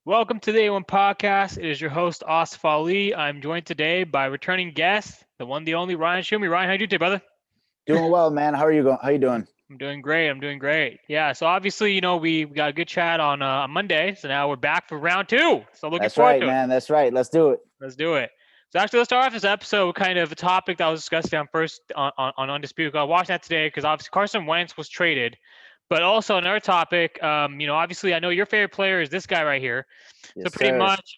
Welcome to the A1 Podcast. It is your host, Asif Ali. I'm joined today by returning guest, the one, the only Ryan Schumi. Ryan, how you doing today, brother? Doing well, man. How are you going? How you doing? I'm doing great. I'm doing great. Yeah, so obviously, we got a good chat on Monday. So now we're back for round two. So looking That's forward right, to it. man. That's right. Let's do it. Let's do it. So actually, let's start off this episode with kind of a topic that was discussed on first on Undisputed. I watched that today because obviously Carson Wentz was traded, but also another topic. Obviously I know your favorite player is this guy right here. So Yes, pretty sir. much,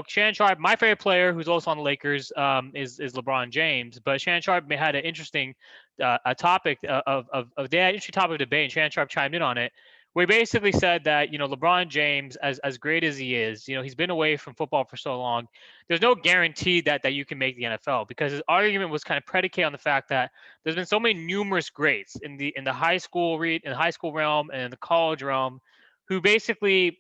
Shannon Sharp, my favorite player, who's also on the Lakers, is LeBron James. But Shannon Sharp had an interesting a topic of they had an interesting topic of debate, and Shannon Sharp chimed in on it. We basically said that LeBron James, as great as he is, he's been away from football for so long. There's no guarantee that you can make the NFL because his argument was kind of predicated on the fact that there's been so many numerous greats in the high school realm and in the college realm who basically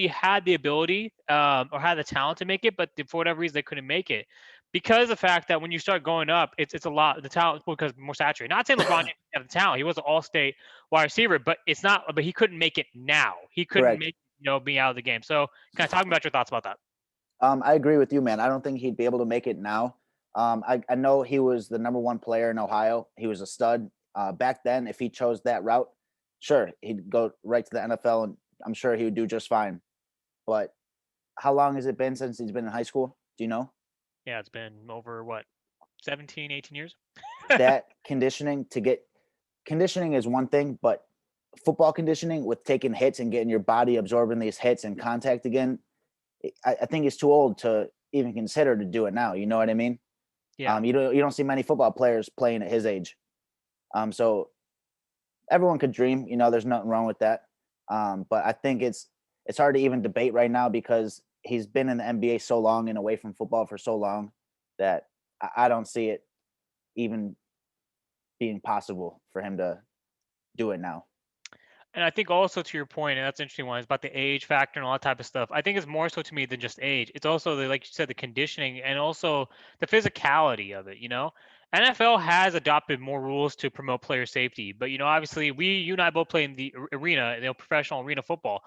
had the ability or had the talent to make it, but for whatever reason they couldn't make it because of the fact that when you start going up, it's a lot. The talent because more saturated. Not saying LeBron didn't have the talent; he was an all-state wide receiver, but it's not. But he couldn't make it now. He couldn't Correct. make being out of the game. So, kind of talking about your thoughts about that. I agree with you, man. I don't think he'd be able to make it now. I know he was the number one player in Ohio. He was a stud. Back then, if he chose that route, sure, he'd go right to the NFL, and I'm sure he would do just fine. But how long has it been since he's been in high school? Do you know? Yeah, it's been over what 17, 18 years. That conditioning is one thing, but football conditioning with taking hits and getting your body absorbing these hits and contact again, I think he's too old to even consider to do it now. You know what I mean? Yeah. You don't see many football players playing at his age. So everyone could dream. There's nothing wrong with that. But I think it's hard to even debate right now because he's been in the NBA so long and away from football for so long that I don't see it even being possible for him to do it now. And I think also to your point, and that's an interesting one, is about the age factor and all that type of stuff. I think it's more so to me than just age. It's also like you said, the conditioning and also the physicality of it. NFL has adopted more rules to promote player safety, but obviously you and I both play in the arena, professional arena football.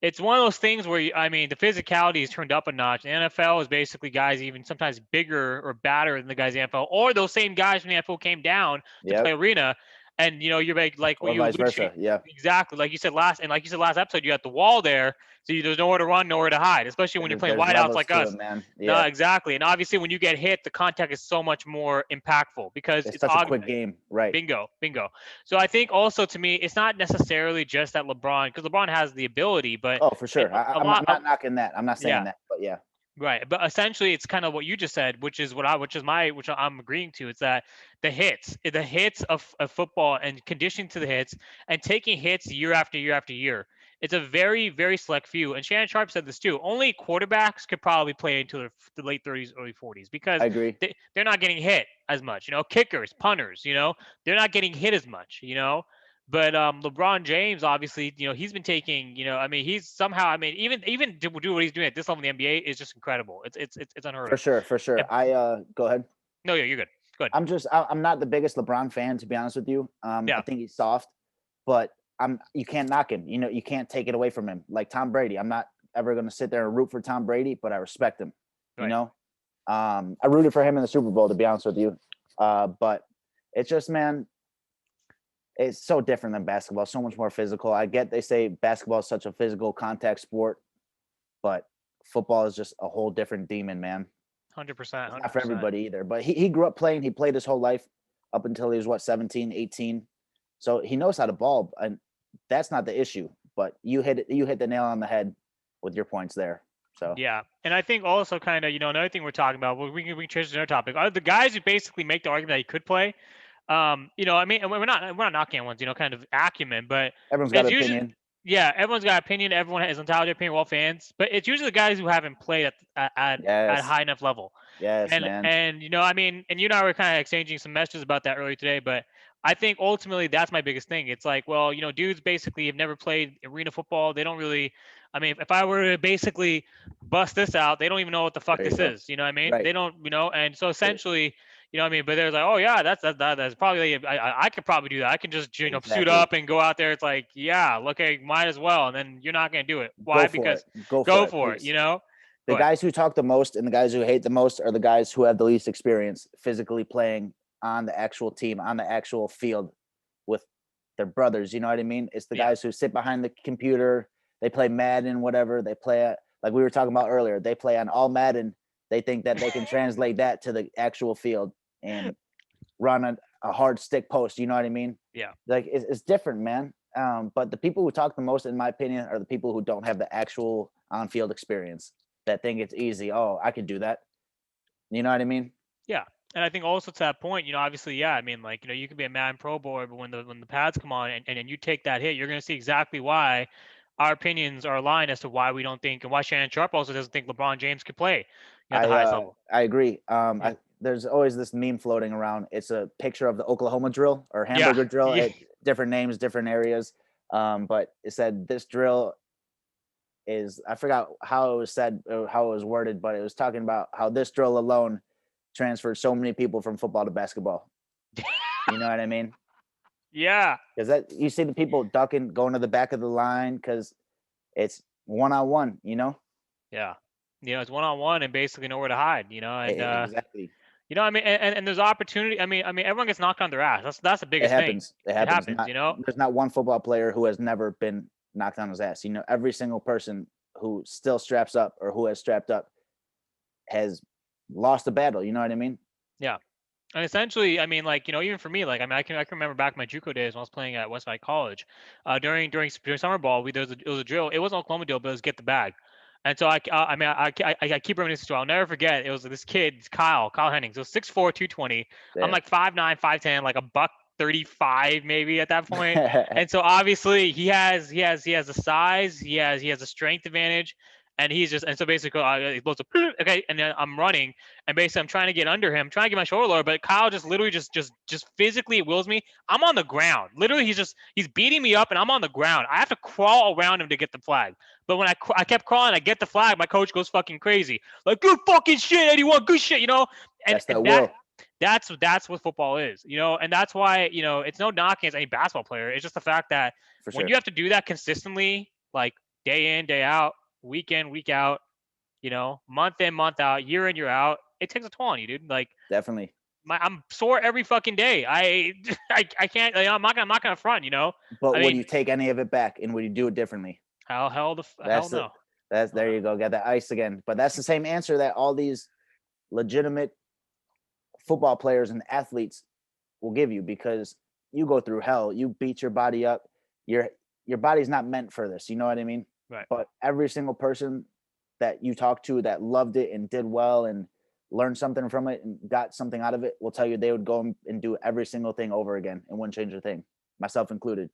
It's one of those things where the physicality is turned up a notch. The NFL is basically guys even sometimes bigger or badder than the guys in the NFL, or those same guys from the NFL came down to play Yep. arena. And you're like what Or you vice alluded to. versa. Yeah. Exactly, like you said last episode, you got the wall there, so there's nowhere to run, nowhere to hide, especially when you're playing There's wideouts levels like to us. it, man. No, Yeah. exactly, and obviously when you get hit, the contact is so much more impactful because It's it's such a quick augmented. game. Right. Bingo, bingo. So I think also to me, it's not necessarily just that LeBron, because LeBron has the ability, but Oh, for sure. a I'm lot, not knocking that. I'm not saying yeah, that. But yeah. right. But essentially, it's kind of what you just said, which I'm agreeing to. It's that the hits of football and conditioning to the hits and taking hits year after year after year. It's a very, very select few. And Shannon Sharp said this too. Only quarterbacks could probably play into the late 30s, early 40s because I agree. they're not getting hit as much. Kickers, punters, they're not getting hit as much. But LeBron James, obviously, he's been taking, he's somehow, even to do what he's doing at this level in the NBA is just incredible. It's unheard For of. sure. For sure. If- I Go ahead. no, yeah, you're good. Good. I'm not the biggest LeBron fan, to be honest with you. I Yeah. think he's soft, but you can't knock him. You can't take it away from him. Like Tom Brady, I'm not ever going to sit there and root for Tom Brady, but I respect him. You Right. know, I rooted for him in the Super Bowl, to be honest with you. But it's just, man, it's so different than basketball. So much more physical. I get they say basketball is such a physical contact sport, but football is just a whole different demon, man. 100%. It's not for 100%. everybody either. But he grew up playing. He played his whole life up until he was, what, 17, 18. So he knows how to ball, and that's not the issue. But you hit the nail on the head with your points there. So Yeah, and I think also kind of another thing we're talking about. Well, we can change to another topic. Are the guys who basically make the argument that he could play? And we're not knocking anyone's kind of acumen, but everyone's got it's an usually opinion. yeah, everyone's got opinion. Everyone has entitled to opinion. All fans, but it's usually the guys who haven't played at Yes. high enough level. Yes, And man. and and you and I were kind of exchanging some messages about that earlier today, but I think ultimately that's my biggest thing. It's like, well, dudes basically have never played arena football. They don't really. If I were to basically bust this out, they don't even know what the fuck There you this go. is. You know what I mean? Right. They don't. And so It- essentially, You know what I mean? But there's like, oh yeah, that's probably I could probably do that. I can just suit Exactly. up and go out there. It's like, yeah, look, I might as well. And then you're not gonna do it. Go Why? for Because it. Go go for it, for it. please. You know. The Go ahead. guys who talk the most and the guys who hate the most are the guys who have the least experience physically playing on the actual team, on the actual field with their brothers. You know what I mean? It's the Yeah. guys who sit behind the computer, they play Madden, whatever. They play like we were talking about earlier, they play on all Madden. They think that they can translate that to the actual field and run a hard stick post. You know what I mean? Yeah. Like it's different, man. But the people who talk the most, in my opinion, are the people who don't have the actual on-field experience. That think it's easy. Oh, I could do that. You know what I mean? Yeah. And I think also to that point, obviously, yeah, I mean, like, you could be a Madden Pro Boy, but when the pads come on and you take that hit, you're gonna see exactly why our opinions are aligned as to why we don't think, and why Shannon Sharp also doesn't think LeBron James could play, at the highest level. I agree. Yeah. There's always this meme floating around. It's a picture of the Oklahoma drill or Yeah. hamburger drill Yeah. at different names, different areas. But it said this drill is, I forgot how it was said or how it was worded, but it was talking about how this drill alone transferred so many people from football to basketball. You know what I mean? Yeah. Because that you see the people ducking, going to the back of the line because it's one on one. You know, Yeah. It's one on one and basically nowhere to hide, and exactly. I mean, and there's opportunity. I mean, everyone gets knocked on their ass. That's the It biggest thing. happens. It It happens. happens, Not there's not one football player who has never been knocked on his ass. You know, every single person who still straps up or who has strapped up has lost a battle. You know what I mean? Yeah. And essentially, I mean, like, even for me, like, I mean, I can remember back in my JUCO days when I was playing at Westside College. During summer ball, it was a drill. It wasn't Oklahoma drill, but it was get the bag. And so I mean, I keep reminiscing. I'll never forget. It was this kid, Kyle Hennings. It was 6'4", 220. I'm Yeah. like 5'9", 5'10", like a buck 35 maybe at that point. And so obviously he has the size, he has a strength advantage, and so basically he blows up, okay, and then I'm running, and basically I'm trying to get under him, trying to get my shoulder lower, but Kyle just literally just physically wills me. I'm on the ground. Literally, he's beating me up, and I'm on the ground. I have to crawl around him to get the flag. But when I kept crawling, I get the flag. My coach goes fucking crazy, like, good fucking shit, 81, good shit, And, That's and that that will. that's what football is, and that's why it's no knocking against any basketball player. It's just the fact that For when sure. you have to do that consistently, like day in, day out, week in, week out, month in, month out, year in, year out, it takes a toll on you, dude. Like, Definitely. I'm sore every fucking day. I can't. I'm not gonna front. But I would mean, you take any of it back and would you do it differently? hell That's the no. that's Hell there no. you go. Got that ice again. But that's the same answer that all these legitimate football players and athletes will give you because you go through hell. You beat your body up. Your your body's not meant for this. You know what I mean? Right. But every single person that you talk to that loved it and did well and learned something from it and got something out of it will tell you they would go and do every single thing over again and wouldn't change a thing, myself included.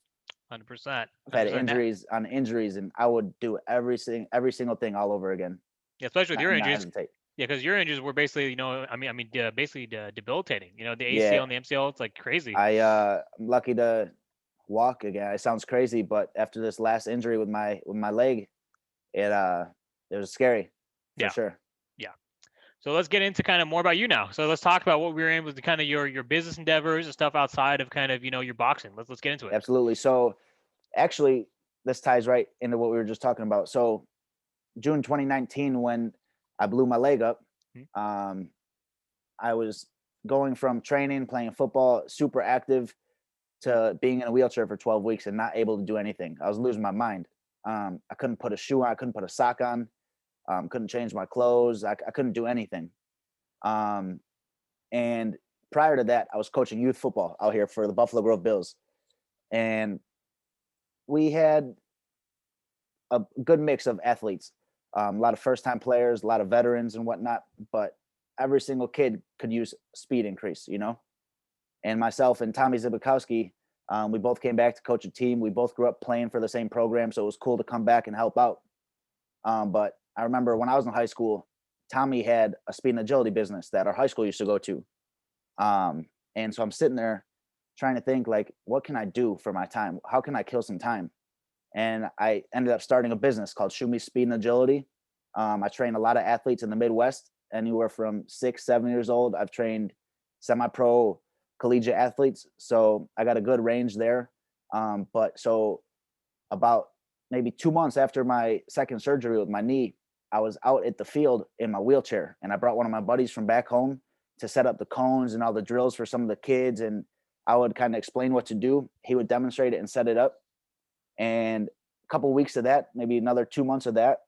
100%. I've had 100%. injuries on injuries, and I would do every single thing all over again. Yeah, especially with your Not injuries. hesitate. Yeah, because your injuries were basically, basically debilitating. The ACL Yeah, and the MCL, it's like crazy. I'm lucky to walk again. It sounds crazy, but after this last injury with my leg, it it was scary for Yeah. sure. Yeah. So let's get into kind of more about you now. So let's talk about what we were in with the kind of your business endeavors and stuff outside of kind of your boxing. Let's get into it. Absolutely. So actually, this ties right into what we were just talking about. So June 2019, when I blew my leg up, Mhm. um, I was going from training, playing football, super active, to being in a wheelchair for 12 weeks and not able to do anything. I was losing my mind. I couldn't put a shoe on, I couldn't put a sock on, couldn't change my clothes, I couldn't do anything. Um, and prior to that, I was coaching youth football out here for the Buffalo Grove Bills. And we had a good mix of athletes, a lot of first time players, a lot of veterans and whatnot, but every single kid could use speed increase, you know? And myself and Tommy Zibikowski, we both came back to coach a team. We both grew up playing for the same program, so it was cool to come back and help out. But I remember when I was in high school, Tommy had a speed and agility business that our high school used to go to. And so I'm sitting there trying to think, like, what can I do for my time? How can I kill some time? And I ended up starting a business called Schumi Speed and Agility. I train a lot of athletes in the Midwest, anywhere from 6, 7 years old. I've trained semi-pro collegiate athletes. So I got a good range there. But so about maybe 2 months after my second surgery with my knee, I was out at the field in my wheelchair, and I brought one of my buddies from back home to set up the cones and all the drills for some of the kids. And I would kind of explain what to do. He would demonstrate it and set it up. And a couple of weeks of that, maybe another 2 months of that,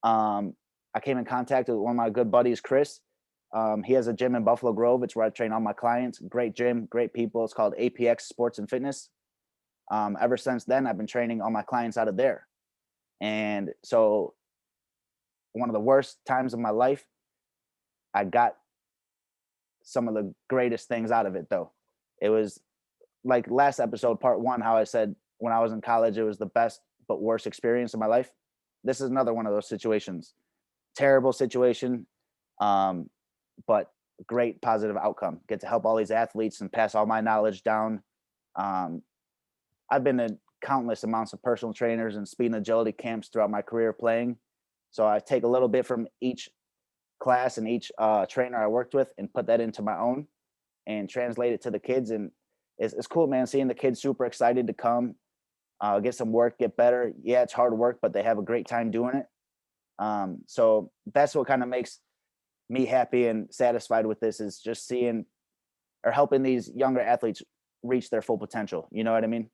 I came in contact with one of my good buddies, Chris. He has a gym in Buffalo Grove. It's where I train all my clients. Great gym, great people. It's called APX Sports and Fitness. Ever since then, I've been training all my clients out of there. And so, one of the worst times of my life, I got some of the greatest things out of it, though. It was like last episode, part one, how I said when I was in college, it was the best but worst experience of my life. This is another one of those situations. Terrible situation, um, but great positive outcome. Get to help all these athletes and pass all my knowledge down. Um, I've been to countless amounts of personal trainers and speed and agility camps throughout my career playing. So I take a little bit from each class and each trainer I worked with and put that into my own and translate it to the kids. And it's cool, man, seeing the kids super excited to come, get some work, get better. Yeah, it's hard work, but they have a great time doing it. So that's what kind of makes me happy and satisfied with this, is just seeing or helping these younger athletes reach their full potential. You know what I mean?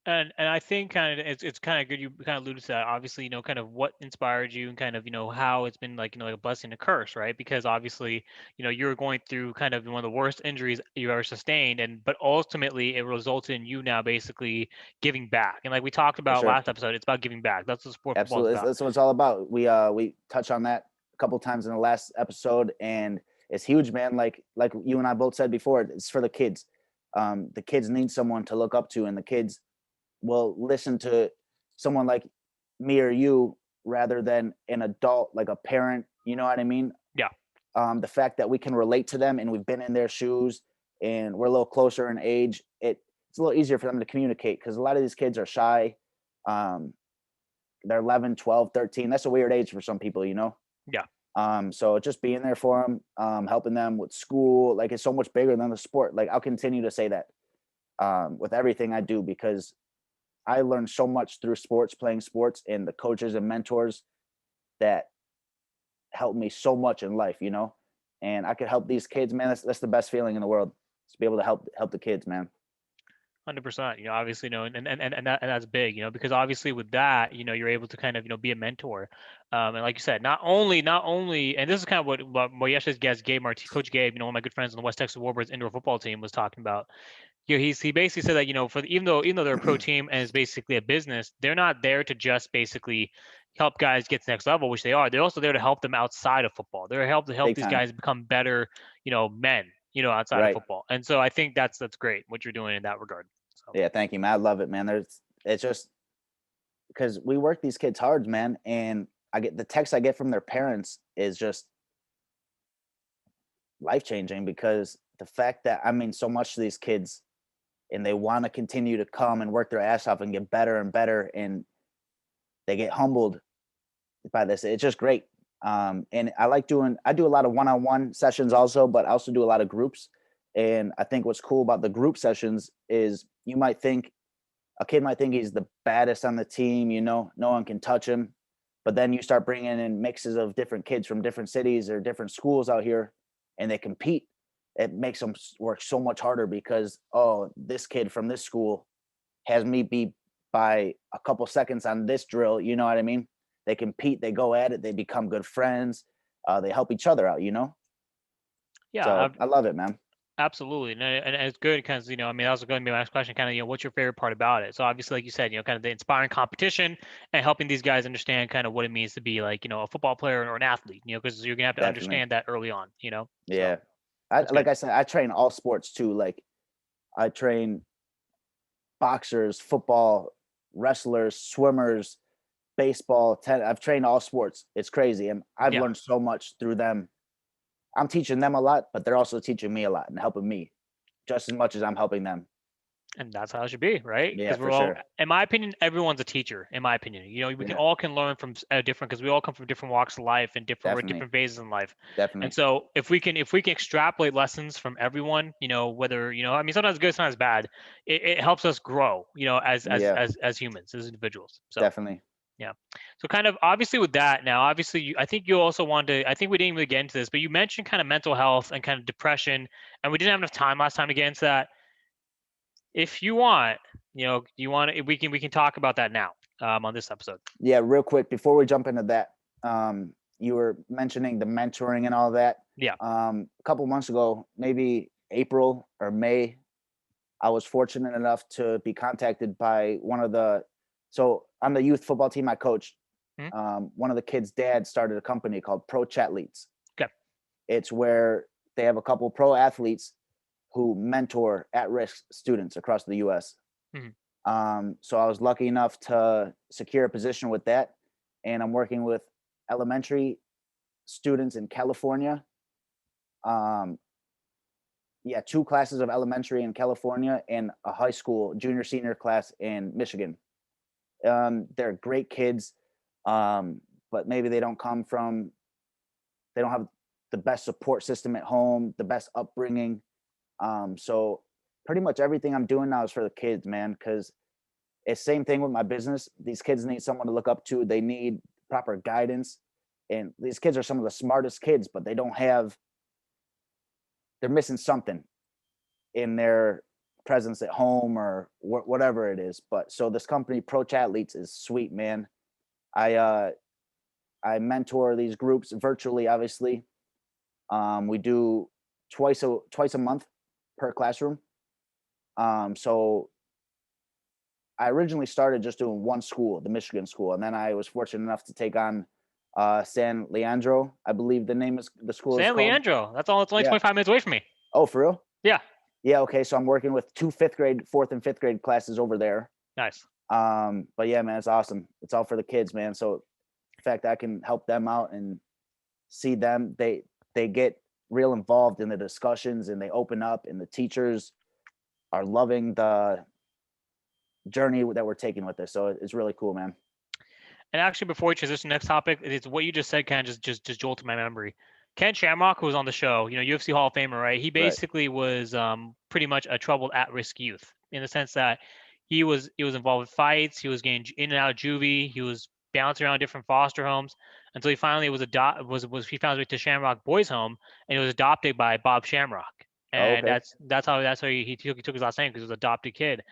And I think kind of it's kind of good you kind of alluded to that. Obviously, kind of what inspired you and kind of how it's been like like a blessing and a curse, right? Because obviously, you were going through kind of one of the worst injuries you ever sustained, and but ultimately it resulted in you now basically giving back. And like we talked For about sure. last episode, it's about giving back. That's what sport football is Absolutely. about. That's what it's all about. We touch on that a couple times in the last episode, and it's huge, man. Like you and I both said before, it's for the kids. The kids need someone to look up to, and the kids will listen to someone like me or you rather than an adult, like a parent. You know what I mean? Yeah. The fact that we can relate to them and we've been in their shoes and we're a little closer in age, it's a little easier for them to communicate, because a lot of these kids are shy. Um, they're 11, 12, 13. That's a weird age for some people, you know? Yeah. So just being there for them, helping them with school, like, it's so much bigger than the sport. Like, I'll continue to say that with everything I do, because I learned so much through sports, playing sports, and the coaches and mentors that helped me so much in life, you know? And I could help these kids, man. That's the best feeling in the world, to be able to help the kids, man. 100%. Obviously, and that's big, because obviously with that, you're able to kind of, be a mentor. And like you said, not only, and this is kind of what yesterday's guest, Coach Gabe, one of my good friends on the West Texas Warbirds indoor football team was talking about. He basically said that, even though they're a pro team and it's basically a business, they're not there to just basically help guys get to the next level, which they are. They're also there to help them outside of football. They're help Big these time. guys become better, men, outside of Right. football. And so I think that's great what you're doing in that regard. So Yeah. Thank you, man. I love it, man. It's just because we work these kids hard, man. And I get the text I get from their parents is just life changing, because the fact that I mean so much to these kids and they want to continue to come and work their ass off and get better and better, and they get humbled by this. It's just great. And I do a lot of one-on-one sessions also, but I also do a lot of groups. And I think what's cool about the group sessions is a kid might think he's the baddest on the team, no one can touch him. But then you start bringing in mixes of different kids from different cities or different schools out here, and they compete. It makes them work so much harder, because, oh, this kid from this school has me beat by a couple seconds on this drill. You know what I mean? They compete, they go at it, they become good friends. They help each other out, you know? yeah, So I love it, man. absolutely, and it's good because I mean that was going to be my next question. Kind of, what's your favorite part about it? So obviously, like you said, kind of the inspiring competition and helping these guys understand kind of what it means to be like a football player or an athlete. Because you're gonna have to Definitely. understand that early on. So Yeah. I that's like good. I said, I train all sports too. Like, I train boxers, football, wrestlers, swimmers, baseball, I've trained all sports. It's crazy. And I've Yeah. learned so much through them. I'm teaching them a lot, but they're also teaching me a lot and helping me just as much as I'm helping them. And that's how it should be, right? Yeah, Because for we're all, sure. in my opinion, everyone's a teacher. In my opinion, we can Yeah, all can learn from different, because we all come from different walks of life and different, we're at definitely, different phases in life. And definitely. so if we can extrapolate lessons from everyone, whether I mean, sometimes good, sometimes bad, it helps us grow, as Yeah, as humans, as individuals. So definitely. yeah. So kind of obviously with that now, obviously I think you also wanted to, I think we didn't really get into this, but you mentioned kind of mental health and kind of depression, and we didn't have enough time last time to get into that. If you want, we can talk about that now, on this episode. Yeah, real quick before we jump into that, you were mentioning the mentoring and all that. Yeah. A couple months ago, maybe April or May, I was fortunate enough to be contacted by one of the. So on the youth football team I coached, Mhm. one of the kids' dad started a company called Pro Chatletes. Okay. It's where they have a couple pro athletes who mentor at-risk students across the U.S. Mhm. So I was lucky enough to secure a position with that, and I'm working with elementary students in California. Um, yeah, two classes of elementary in California and a high school junior senior class in Michigan. They're great kids, but maybe they don't have the best support system at home, the best upbringing. So pretty much everything I'm doing now is for the kids, man, because it's same thing with my business. These kids need someone to look up to. They need proper guidance. And these kids are some of the smartest kids, but they're missing something in their presence at home or whatever it is. But so this company, Pro Athletes, is sweet, man. I uh, I mentor these groups virtually, obviously. We do twice a month per classroom. So I originally started just doing one school, the Michigan school, and then I was fortunate enough to take on San Leandro, I believe the school is San called. Leandro. That's all. It's only Yeah. 25 minutes away from me. Oh, for real? Yeah. Yeah. Okay. So I'm working with two fifth grade, fourth and fifth grade classes over there. Nice. But yeah, man, it's awesome. It's all for the kids, man. So the fact that I can help them out and see them, they get real involved in the discussions and they open up, and the teachers are loving the journey that we're taking with this. So it's really cool, man. And actually, before we transition to the next topic, it's what you just said kind of just jolted my memory. Ken Shamrock, who was on the show, UFC Hall of Famer, right? He Right. basically was pretty much a troubled at-risk youth, in the sense that he was involved with fights. He was getting in and out of juvie. He was bouncing around different foster homes until he finally was he found his way to Shamrock Boys Home, and he was adopted by Bob Shamrock. Oh, And okay. that's how he took his last name, because he was an adopted kid.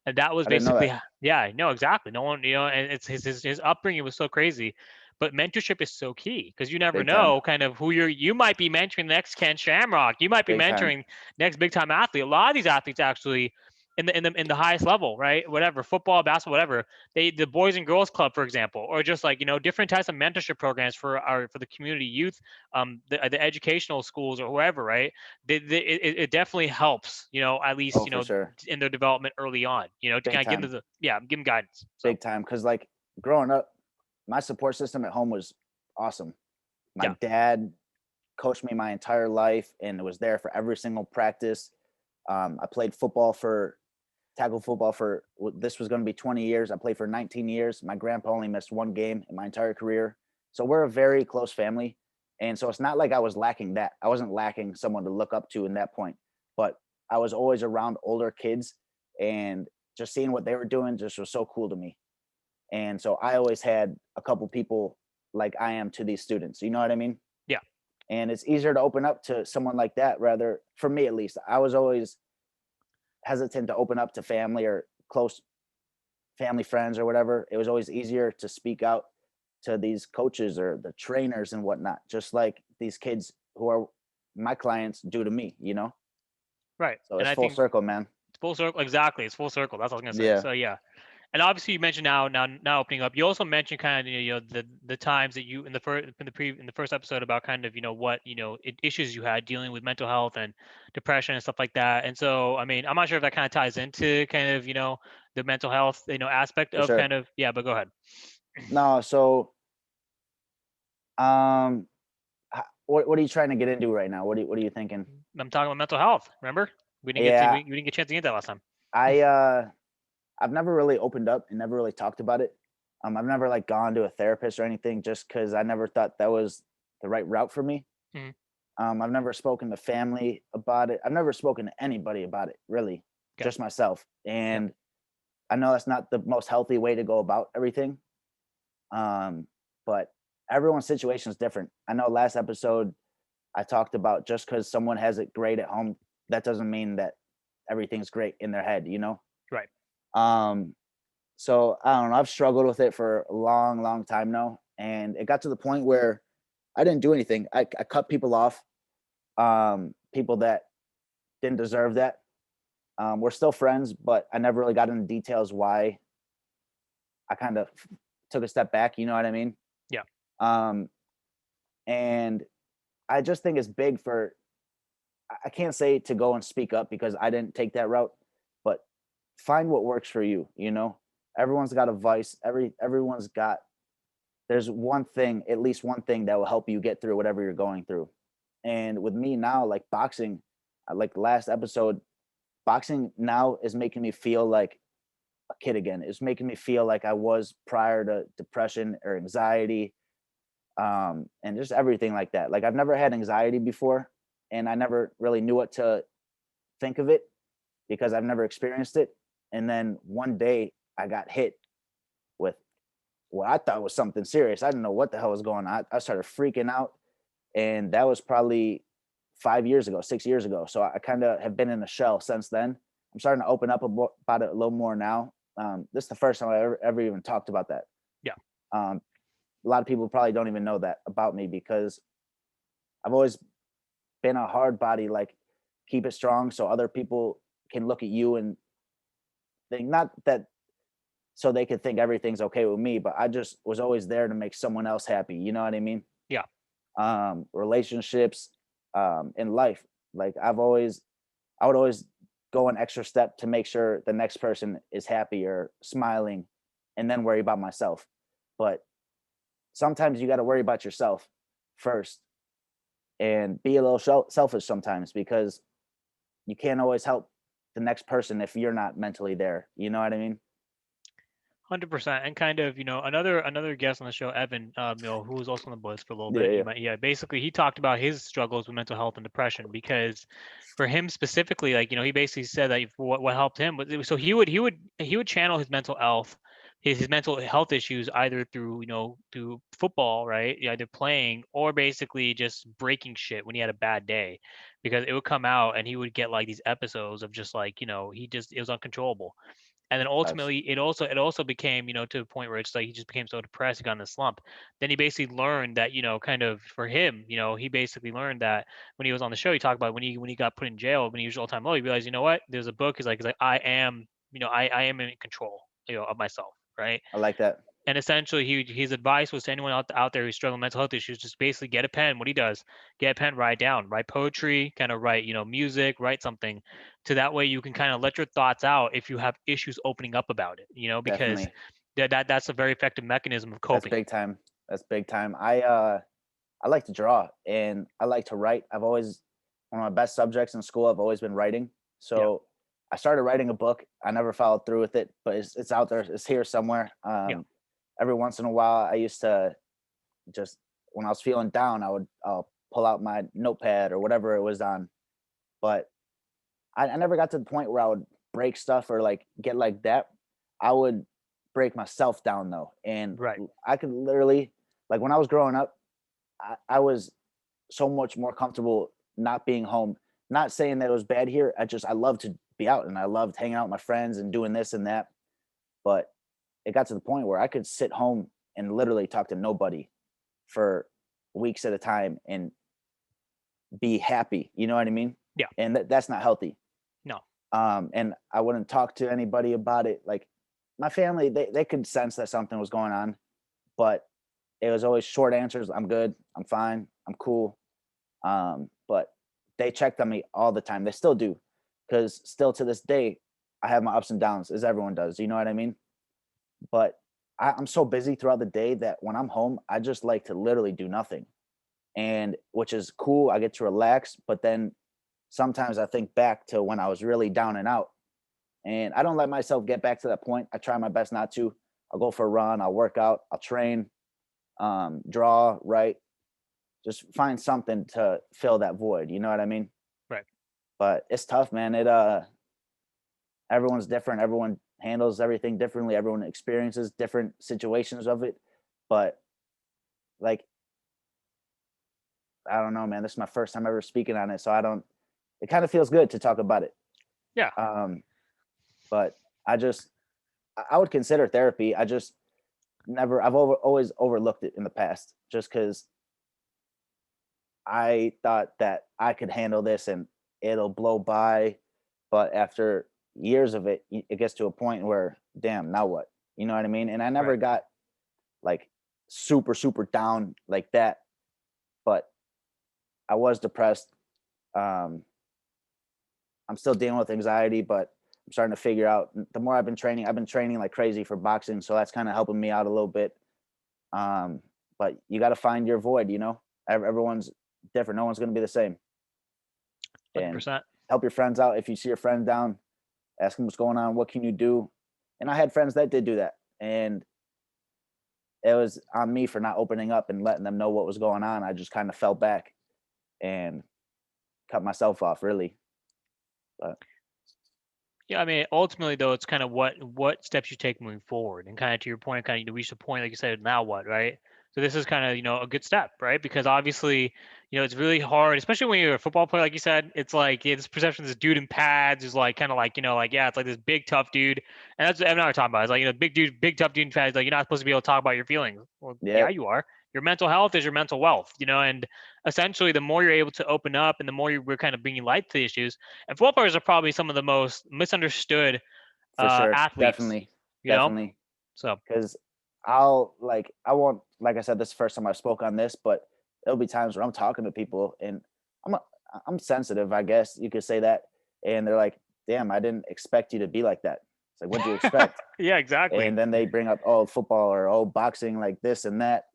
And that was I didn't know basically, that. yeah, no, exactly. No one, and it's his upbringing was so crazy. But mentorship is so key, because you never Big time. know kind of who you might be mentoring the next Ken Shamrock. You might be Big time. mentoring next big time athlete. A lot of these athletes actually in the highest level, right? Whatever, football, basketball, whatever. The Boys and Girls Club, for example, or just like different types of mentorship programs for the community youth, the educational schools or whoever, right? It definitely helps, at least Oh, for sure. in their development early on, to Big kind of give them time. give them guidance. So Big time. Because like growing up, my support system at home was awesome. My yeah, dad coached me my entire life and was there for every single practice. I played tackle football for this was going to be 20 years. I played for 19 years. My grandpa only missed one game in my entire career. So we're a very close family. And so it's not like I was lacking that. I wasn't lacking someone to look up to in that point, but I was always around older kids, and just seeing what they were doing just was so cool to me. And so I always had a couple people like I am to these students. You know what I mean? yeah, And it's easier to open up to someone like that, rather for me at least. I was always hesitant to open up to family or close family friends or whatever. It was always easier to speak out to these coaches or the trainers and whatnot, just like these kids who are my clients do to me, you know? right. So And it's I full think circle, man. it's full circle. Exactly, it's full circle. That's what I was gonna say. Yeah, So yeah. And obviously, you mentioned now opening up. You also mentioned kind of the times that you in the first episode about kind of what issues you had dealing with mental health and depression and stuff like that. And so, I mean, I'm not sure if that kind of ties into kind of the mental health aspect for of sure. kind of, yeah. But go ahead. No, so um what are you trying to get into right now? What are you thinking? I'm talking about mental health. Remember, we didn't get Yeah, we didn't get a chance to get that last time. I I've never really opened up and never really talked about it. I've never like gone to a therapist or anything just because I never thought that was the right route for me. Mhm. I've never spoken to family about it. I've never spoken to anybody about it, really, Okay. just myself. Yep. And I know that's not the most healthy way to go about everything. Um, but everyone's situation is different. I know last episode I talked about just because someone has it great at home, that doesn't mean that everything's great in their head, you know? Right. Um, so I don't know. I've struggled with it for a long, long time now. And it got to the point where I didn't do anything. I cut people off, people that didn't deserve that. We're still friends, but I never really got into details why I kind of took a step back. You know what I mean? Yeah. Um, and I just think it's big for, I can't say to go and speak up because I didn't take that route, but find what works for you, you know? Everyone's got a vice. Everyone's got, there's one thing, at least one thing that will help you get through whatever you're going through. And with me now, like boxing, like last episode, boxing now is making me feel like a kid again. It's making me feel like I was prior to depression or anxiety, and just everything like that. Like I've never had anxiety before, and I never really knew what to think of it because I've never experienced it. And then one day I got hit with what I thought was something serious. I didn't know what the hell was going on. I started freaking out, and that was probably 5 years ago, 6 years ago. So I kind of have been in a shell since then. I'm starting to open up about it a little more now. This is the first time I ever even talked about that. Yeah. Um, a lot of people probably don't even know that about me because I've always been a hard body, like keep it strong so other people can look at you and think not that so they could think everything's okay with me, but I just was always there to make someone else happy. You know what I mean? Yeah. Relationships, in life. Like I would always go an extra step to make sure the next person is happy or smiling and then worry about myself. But sometimes you got to worry about yourself first and be a little selfish sometimes because you can't always help the next person if you're not mentally there. You know what I mean? 100%. And kind of, another guest on the show, Evan, who was also on the boys for a little Yeah, bit. yeah, Yeah, basically he talked about his struggles with mental health and depression because for him specifically, like, he basically said that what helped him was, so he would channel his mental health, his mental health issues either through, through football, right? Either playing or basically just breaking shit when he had a bad day, because it would come out and he would get like these episodes of just like, it was uncontrollable. And then facts. ultimately it also became, to a point where it's like he just became so depressed, he got in a slump. Then he basically learned that, kind of for him, he basically learned that when he was on the show, he talked about when he got put in jail, when he was all-time low, he realized, what, there's a book, he's like I am, I am in control, of myself, right? I like that. And essentially, his advice was to anyone out there who's struggling with mental health issues, just basically get a pen. What he does, get a pen, write down, write poetry, kind of write, music, write something, to that way you can kind of let your thoughts out if you have issues opening up about it, because Definitely. that's a very effective mechanism of That's coping. big time. That's big time. I like to draw and I like to write. I've always one of my best subjects in school. I've always been writing. Yeah, So I started writing a book. I never followed through with it, but it's out there. It's here somewhere. yeah, Every once in a while, I used to just when I was feeling down, I'll pull out my notepad or whatever it was on. But I never got to the point where I would break stuff or like get like that. I would break myself down though, and right, I could literally like when I was growing up, I was so much more comfortable not being home. Not saying that it was bad here. I love to be out and I loved hanging out with my friends and doing this and that. But it got to the point where I could sit home and literally talk to nobody for weeks at a time and be happy. You know what I mean? yeah, And that's not healthy. no, And I wouldn't talk to anybody about it. Like my family, they could sense that something was going on, but it was always short answers. I'm good. I'm fine. I'm cool. But they checked on me all the time. They still do, because still to this day, I have my ups and downs, as everyone does. You know what I mean? But I'm so busy throughout the day that when I'm home, I just like to literally do nothing, and which is cool. I get to relax, but then sometimes I think back to when I was really down and out, And I don't let myself get back to that point. I try my best not to. I'll go for a run, I'll work out, I'll train, draw, write, just find something to fill that void. You know what I mean? Right. But it's tough, man. Everyone's different. Everyone handles everything differently. Everyone experiences different situations of it. But like, I don't know, man. This is my first time ever speaking on it, so I don't. It kind of feels good to talk about it. Yeah. But I would consider therapy. I just never. Always overlooked it in the past, just because I thought that I could handle this and it'll blow by. But after years of it, it gets to a point where, damn, now what? You know what I mean? And I never Right. got like super down like that, but I was depressed. Um, I'm still dealing with anxiety, but I'm starting to figure out the more I've been training like crazy for boxing. So that's kind of helping me out a little bit. But you got to find your void, you know, everyone's different. No one's going to be the same. And 100%. help your friends out. If you see your friend down, ask them what's going on. What can you do? And I had friends that did do that. And it was on me for not opening up and letting them know what was going on. I just kind of fell back and cut myself off, really. But Yeah, I mean, ultimately though, it's kind of what steps you take moving forward, and kind of to your point, kind of reach the point, like you said, now what, right? So this is kind of a good step, right? Because obviously, it's really hard, especially when you're a football player, like you said. It's like this perception of this dude in pads is like kind of like like yeah, it's like this big tough dude, and that's what I'm not talking about. It's like big dude, big tough dude in pads. Like you're not supposed to be able to talk about your feelings. Well, yeah, yeah, you are. Your mental health is your mental wealth, and essentially the more you're able to open up and the more we're kind of bringing light to the issues. And football players are probably some of the most misunderstood for sure. athletes, Definitely. you know? Definitely. So, Because I won't, like I said, this is the first time I spoke on this, but there'll be times where I'm talking to people and I'm, a, I'm sensitive, I guess you could say that. And they're like, damn, I didn't expect you to be like that. It's like, what'd you expect? yeah, exactly. And then they bring up, oh, football or oh, boxing, like this and that.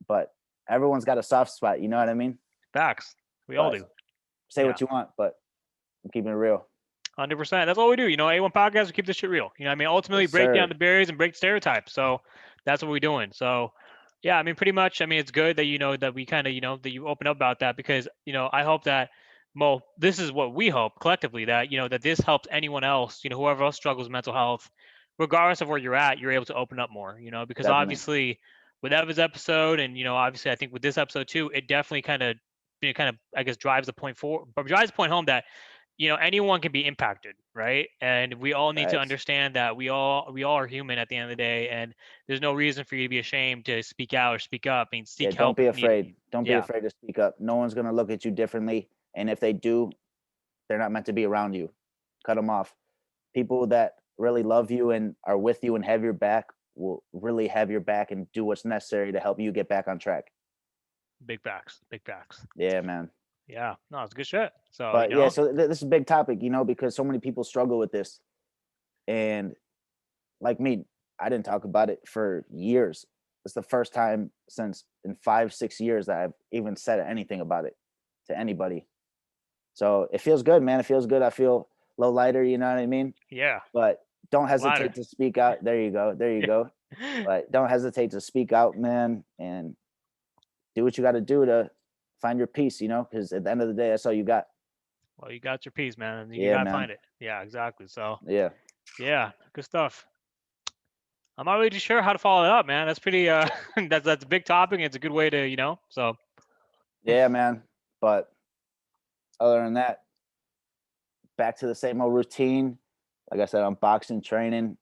But everyone's got a soft spot, you know what I mean? Facts. We all But do. say Yeah. what you want, but I'm keeping it real. 100%. That's all we do. A1 podcast, we keep this shit real. I mean, ultimately Yes, break down sir. the barriers and break stereotypes. So that's what we're doing. So yeah, I mean, pretty much, I mean, it's good that, that we kind of, that you open up about that because, I hope that, well, this is what we hope collectively that, that this helps anyone else, whoever else struggles with mental health, regardless of where you're at, you're able to open up more, because Definitely. obviously with Evan's episode and, obviously I think with this episode too, it definitely I guess drives the point forward, but drives the point home that anyone can be impacted, right? And we all need to Facts. understand that we all are human at the end of the day, and there's no reason for you to be ashamed to speak out or speak up and Yeah, seek don't help be if needed. afraid. Don't be Yeah, afraid to speak up. No one's going to look at you differently. And if they do, they're not meant to be around you. Cut them off. People that really love you and are with you and have your back will really have your back and do what's necessary to help you get back on track. big facts, big facts. Yeah, man. Yeah, no, it's good shit. So But yeah, so this is a big topic, you know, because so many people struggle with this. And like me, I didn't talk about it for years. It's the first time since in 5, 6 years that I've even said anything about it to anybody. So it feels good, man. It feels good. I feel a little lighter, you know what I mean? yeah, But don't ladder. hesitate to speak out. There you go. There you go. Yeah. But don't hesitate to speak out, man, and do what you got to do to find your peace, you know, because at the end of the day, that's all you got. Well, you got your piece, man, and you Yeah, gotta man. find it. Yeah, exactly. So Yeah. yeah, good stuff. I'm not really too sure how to follow it up, man. That's pretty that's a big topic. And it's a good way to so Yeah, man. But other than that, back to the same old routine. Like I said, I'm boxing training.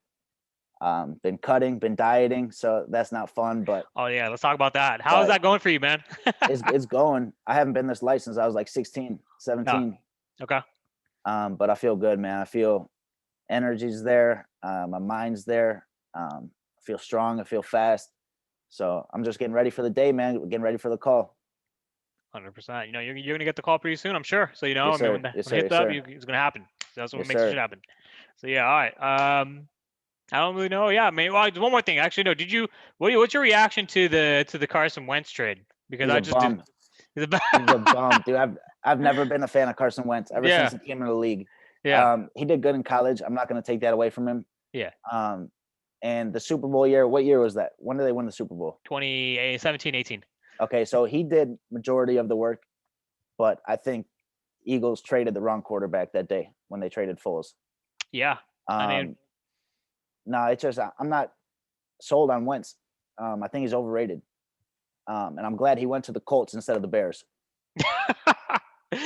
Been cutting, been dieting, so that's not fun, but oh yeah, let's talk about that. How is but that going for you, man? it's going. I haven't been this light since I was like 16, No. 17. Okay. But I feel good, man. I feel energy's there. My mind's there. I feel strong. I feel fast. So I'm just getting ready for the day, man. Getting ready for the call. 100%. You're gonna get the call pretty soon, I'm sure. So I Yes, mean, sir. when Yes, when it sir. hits Yes, up, sir. it's gonna happen. That's what Yes, makes the shit sir. happen. So yeah, all right. I don't really know. Yeah, I mean, well, one more thing. Actually, no. What's your reaction to the Carson Wentz trade? Because He's I a just did. bum. He's a bum, dude. I've never been a fan of Carson Wentz ever since Yeah. he came in the league. Yeah. He did good in college. I'm not going to take that away from him. Yeah. Um, and the Super Bowl year, what year was that? When did they win the Super Bowl? 2017, 18. Okay, so he did majority of the work, but I think Eagles traded the wrong quarterback that day when they traded Foles. Yeah. I mean, Um, no, it's just I'm not sold on Wentz. I think he's overrated, and I'm glad he went to the Colts instead of the Bears.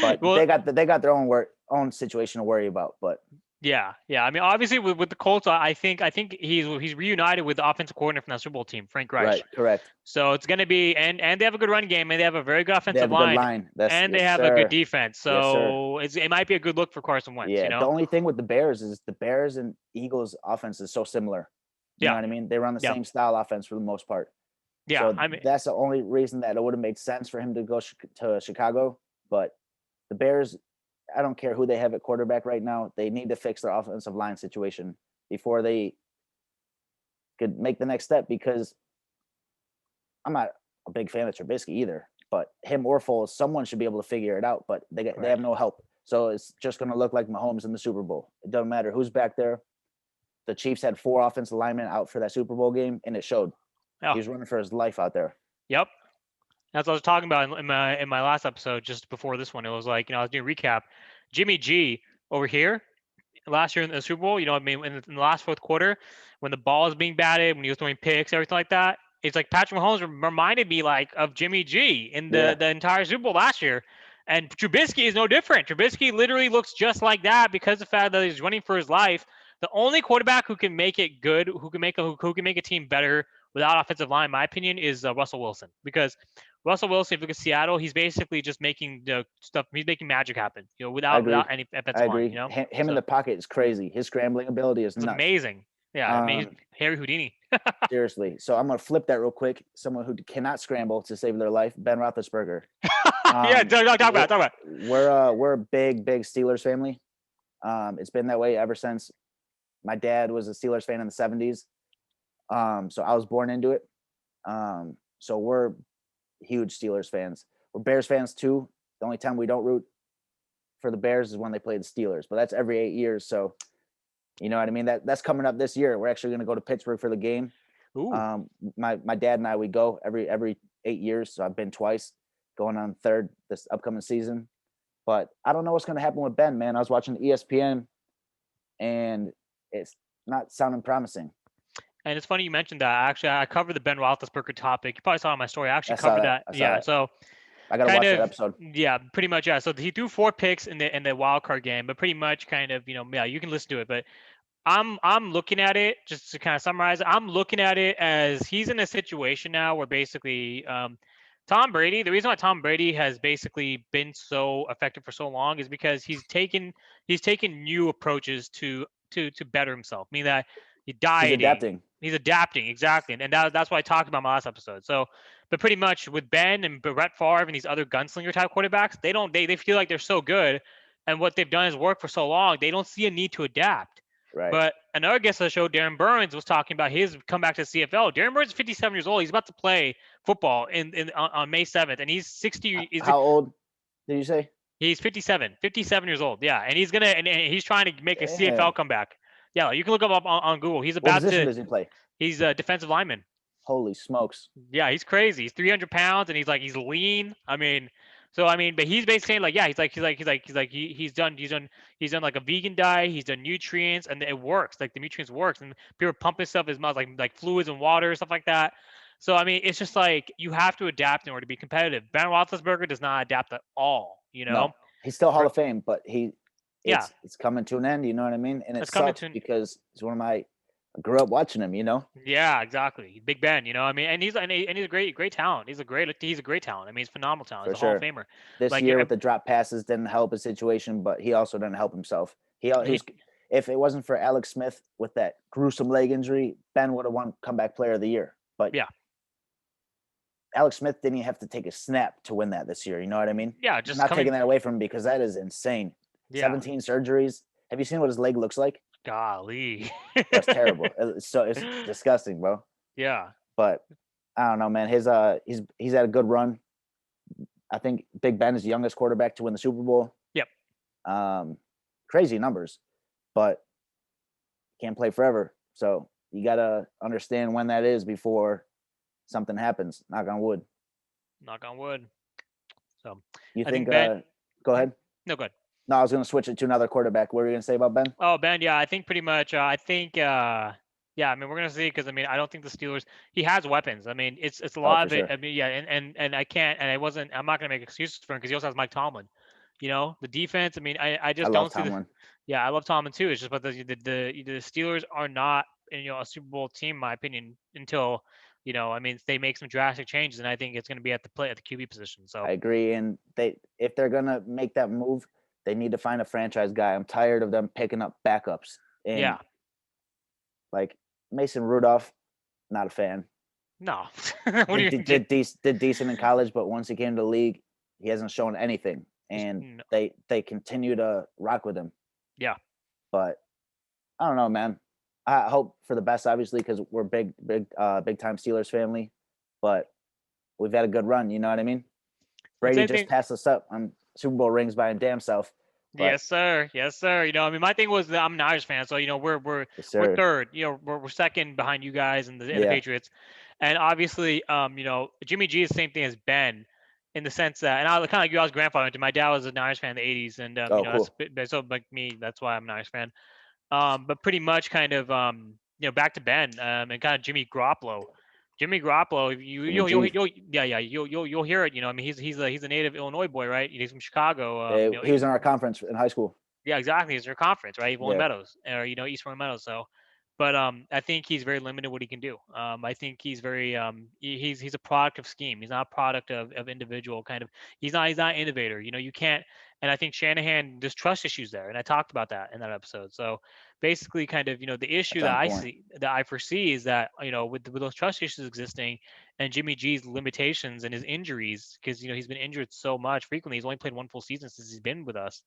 But well, they got their own situation to worry about. But yeah, yeah. I mean, obviously with the Colts, I think he's reunited with the offensive coordinator from that Super Bowl team, Frank Reich. right, correct. So it's going to be and they have a good run game and they have a very good They offensive have a good line line. That's and they yes, have a good sir. defense. Yes, sir. So it might be a good look for Carson Wentz. You Yeah. The know? only thing with the Bears is the Bears and Eagles offense is so similar. You know Yeah, what I mean? They run the yeah, same style offense for the most part. yeah. So I mean, that's the only reason that it would have made sense for him to go to Chicago. But the Bears, I don't care who they have at quarterback right now. They need to fix their offensive line situation before they could make the next step. Because I'm not a big fan of Trubisky either. But him or Foles, someone should be able to figure it out. But they right. have no help. So it's just going to look like Mahomes in the Super Bowl. It doesn't matter who's back there. The Chiefs had 4 offensive linemen out for that Super Bowl game, and it showed. Oh, He was running for his life out there. yep. That's what I was talking about in my last episode, just before this one. It was like, I was doing a recap. Jimmy G over here last year in the Super Bowl, I mean, in the last fourth quarter, when the ball was being batted, when he was throwing picks, everything like that, it's like Patrick Mahomes reminded me like of Jimmy G in the entire Super Bowl last year. And Trubisky is no different. Trubisky literally looks just like that because of the fact that he's running for his life. The only quarterback who can make it good, who can make a team better without offensive line, in my opinion, is Russell Wilson. Because Russell Wilson, if you look at Seattle, he's basically just making the stuff. He's making magic happen, I without agree. any I offensive line. agree. Him in the pocket is crazy. His scrambling ability is It's nuts. amazing. Yeah, I mean, he's Um, Harry Houdini. seriously. So I'm gonna flip that real quick. Someone who cannot scramble to save their life, Ben Roethlisberger. Yeah, talk about. We're a big Steelers family. It's been that way ever since my dad was a Steelers fan in the 70s. So I was born into it. So we're huge Steelers fans. We're Bears fans too. The only time we don't root for the Bears is when they play the Steelers, but that's every 8 years. So you know what I mean? That's coming up this year. We're actually going to go to Pittsburgh for the game. Ooh. My dad and I, we go every 8 years. So I've been twice, going on third this upcoming season. But I don't know what's going to happen with Ben, man. I was watching ESPN, and it's not sounding promising. And it's funny you mentioned that. Actually, I covered the Ben Roethlisberger topic. You probably saw it in my story. I actually I saw covered that. that. I saw Yeah. that. So I got to kind watch that of, episode. yeah, pretty much, yeah. So he threw 4 picks in the wild card game, but pretty much kind of, yeah, you can listen to it. But I'm looking at it, just to kind of summarize it. I'm looking at it as he's in a situation now where basically Tom Brady, the reason why Tom Brady has basically been so effective for so long is because he's taken new approaches to better himself. Meaning that he's He's dieting, adapting. he's adapting, exactly, and that's what I talked about in my last episode. So, but pretty much with Ben and Brett Favre and these other gunslinger type quarterbacks, they feel like they're so good, and what they've done is work for so long. They don't see a need to adapt. Right. But another guest on the show, Darren Burns, was talking about his comeback to the CFL. Darren Burns is 57 years old. He's about to play football on May 7th, and he's 60. How old did you say? He's 57 years old. Yeah, and and he's trying to make a Damn. CFL comeback. Yeah, you can look him up on Google. He's What about position to. does he play? He's a defensive lineman. Holy smokes. Yeah, he's crazy. He's 300 pounds, and he's lean. I mean, but he's basically saying like, yeah, he's done like a vegan diet. He's done nutrients, and it works. Like the nutrients works, and people are pumping stuff in his mouth like fluids and water stuff like that. So I mean, it's just like you have to adapt in order to be competitive. Ben Roethlisberger does not adapt at all. No, he's still Hall For- of Fame, but yeah, it's coming to an end. You know what I mean? And it it's coming sucks to. because it's one of my. I grew up watching him. You know. Yeah, exactly. Big Ben, I mean, and he's a great talent. He's a great talent. I mean, he's phenomenal talent. For He's a Hall of sure. Famer. This Like year with the drop passes didn't help his situation, but he also didn't help himself. He was. If it wasn't for Alex Smith with that gruesome leg injury, Ben would have won Comeback Player of the Year. But yeah, Alex Smith didn't even have to take a snap to win that this year. You know what I mean? yeah, I'm just not coming. taking that away from him because that is insane. Yeah, 17 surgeries. Have you seen what his leg looks like? golly, That's terrible. It's disgusting, bro. Yeah, But I don't know, man. He's had a good run. I think Big Ben is the youngest quarterback to win the Super Bowl. Yep. crazy numbers, but can't play forever. So you gotta understand when that is before something happens. Knock on wood. Knock on wood. So You I think? think Ben. Go Mhm. ahead. No, good. No, I was gonna switch it to another quarterback. What were you gonna say about Ben? Oh, Ben, yeah, I think pretty much. I think, yeah, I mean, we're gonna see because I mean, I don't think the Steelers. He has weapons. I mean, it's a Oh, lot for of it. sure. I mean, yeah, and I can't, and I wasn't. I'm not gonna make excuses for him because he also has Mike Tomlin. You know, the defense. I mean, I I just love don't see the. Tomlin. Yeah, I love Tomlin too. It's just, but the Steelers are not, a Super Bowl team, in my opinion, until, I mean, they make some drastic changes, and I think it's gonna be at the QB position. So I agree. And if they're gonna make that move, they need to find a franchise guy. I'm tired of them picking up backups. And yeah, like Mason Rudolph, not a fan. no, what do Did you did, get? did, dec- did decent in college, but once he came to the league, he hasn't shown anything. And No, they continue to rock with him. yeah. But I don't know, man. I hope for the best, obviously, because we're big time Steelers family. But we've had a good run. You know what I mean? It's Brady just anything. passed us up on Super Bowl rings by a damn self. But Yes, sir. Yes, sir. I mean, my thing was that I'm an Irish fan, so yes, we're sir. third. We're second behind you guys and the Yeah. Patriots, and obviously, Jimmy G is the same thing as Ben, in the sense that, and I kind of like you, I was grandfather to. My dad was an Irish fan in the '80s, and Oh, cool. so like me, that's why I'm an Irish fan. But pretty much kind of back to Ben, and kind of Jimmy Garoppolo. Jimmy Garoppolo, Jimmy G. you'll hear it. I mean, he's a native Illinois boy, right? He's from Chicago. He was in our conference in high school. Yeah, exactly. It's their conference, right? Rolling Yeah, Meadows, or East Rolling Meadows. So, but I think he's very limited what he can do. I think he's very he's a product of scheme. He's not a product of individual kind of. He's not an innovator. You can't. And I think Shanahan, there's trust issues there, and I talked about that in that episode. So basically, kind of the issue that's on point. that I foresee is that with those trust issues existing, and Jimmy G's limitations and his injuries, because he's been injured so much frequently. He's only played one full season since he's been with us.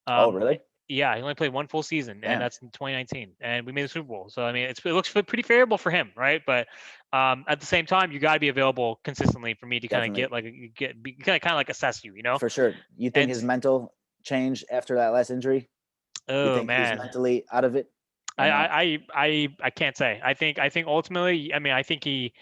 Oh, Um, really? yeah, he only played one full season, and Damn, that's in 2019, and we made the Super Bowl. So I mean, it looks pretty favorable for him, right? But at the same time, you got to be available consistently for me to kind of definitely. get like kind of like assess you, For sure. You think And his mental changed after that last injury? You oh think he's man, mentally out of it or I no? I I I can't say. I think ultimately, I mean, I think he.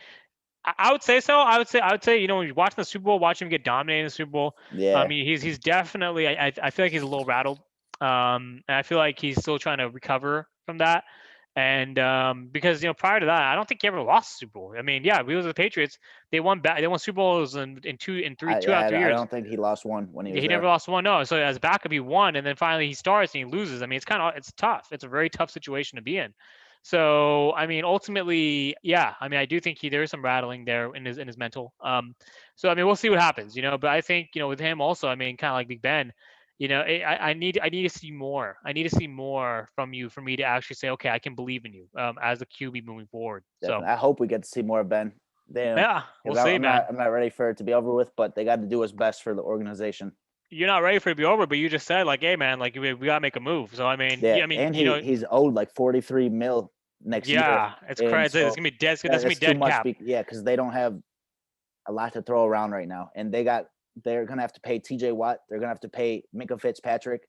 I would say so. I would say, when you're watching the Super Bowl, watch him get dominated in the Super Bowl. I Yeah, mean, he's definitely. I feel like he's a little rattled. And I feel like he's still trying to recover from that. And because prior to that, I don't think he ever lost the Super Bowl. I mean, yeah, we was the Patriots. They won Super Bowls in two out of 3 I years. don't think he lost one when he Yeah, was he never there. lost one. No, so as a backup, he won, and then finally he starts and he loses. I mean, it's tough. It's a very tough situation to be in. So I mean, ultimately, yeah. I mean, I do think there is some rattling there in his mental. So I mean, we'll see what happens, But I think with him also. I mean, kind of like Big Ben. I need to see more. I need to see more from you for me to actually say, okay, I can believe in you as a QB moving forward. So Definitely. I hope we get to see more of Ben. Damn, yeah, we'll because see, man. I'm not ready for it to be over with, but they got to do what's best for the organization. You're not ready for it to be over, but you just said like, hey, man, like we gotta make a move. So I mean, Yeah, yeah, I mean, and he's owed like 43 mil next year, yeah, it's and crazy. It's so gonna be dead. That's gonna be that's too dead much. cap. Yeah, because they don't have a lot to throw around right now, and they're gonna have to pay T.J. Watt. They're gonna have to pay Minka Fitzpatrick.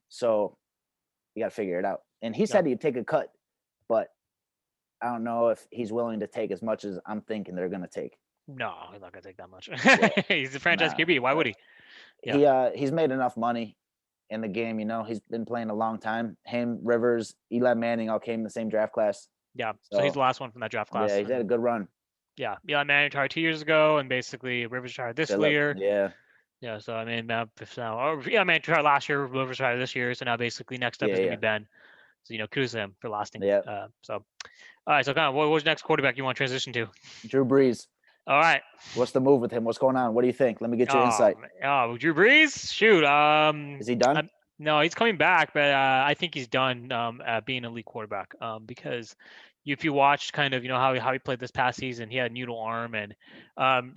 So you got to figure it out. And he Yeah. said he'd take a cut, but I don't know if he's willing to take as much as I'm thinking they're gonna take. No, he's not gonna take that much. Yeah, He's the franchise nah. QB. Why would he? Yeah. He's made enough money in the game. He's been playing a long time. Him, Rivers, Eli Manning all came in the same draft class. Yeah. So he's the So last one from that draft yeah, class. he's had a And good run. yeah, Eli Manning retired 2 years ago, and basically Rivers retired this Philip, year. yeah, Yeah. So I mean, Eli Manning retired last year. Rivers retired this year. So now basically next up yeah, is gonna be yeah, Ben. So kudos to him for lasting. yeah. So all right. So kind of what was the next quarterback you want to transition to? Drew Brees. All right. What's the move with him? What's going on? What do you think? Let me get your Oh, insight. Drew Brees. Shoot. Is he done? No, he's coming back, but I think he's done being an elite quarterback. Because if you watched kind of how he played this past season, he had a noodle arm, and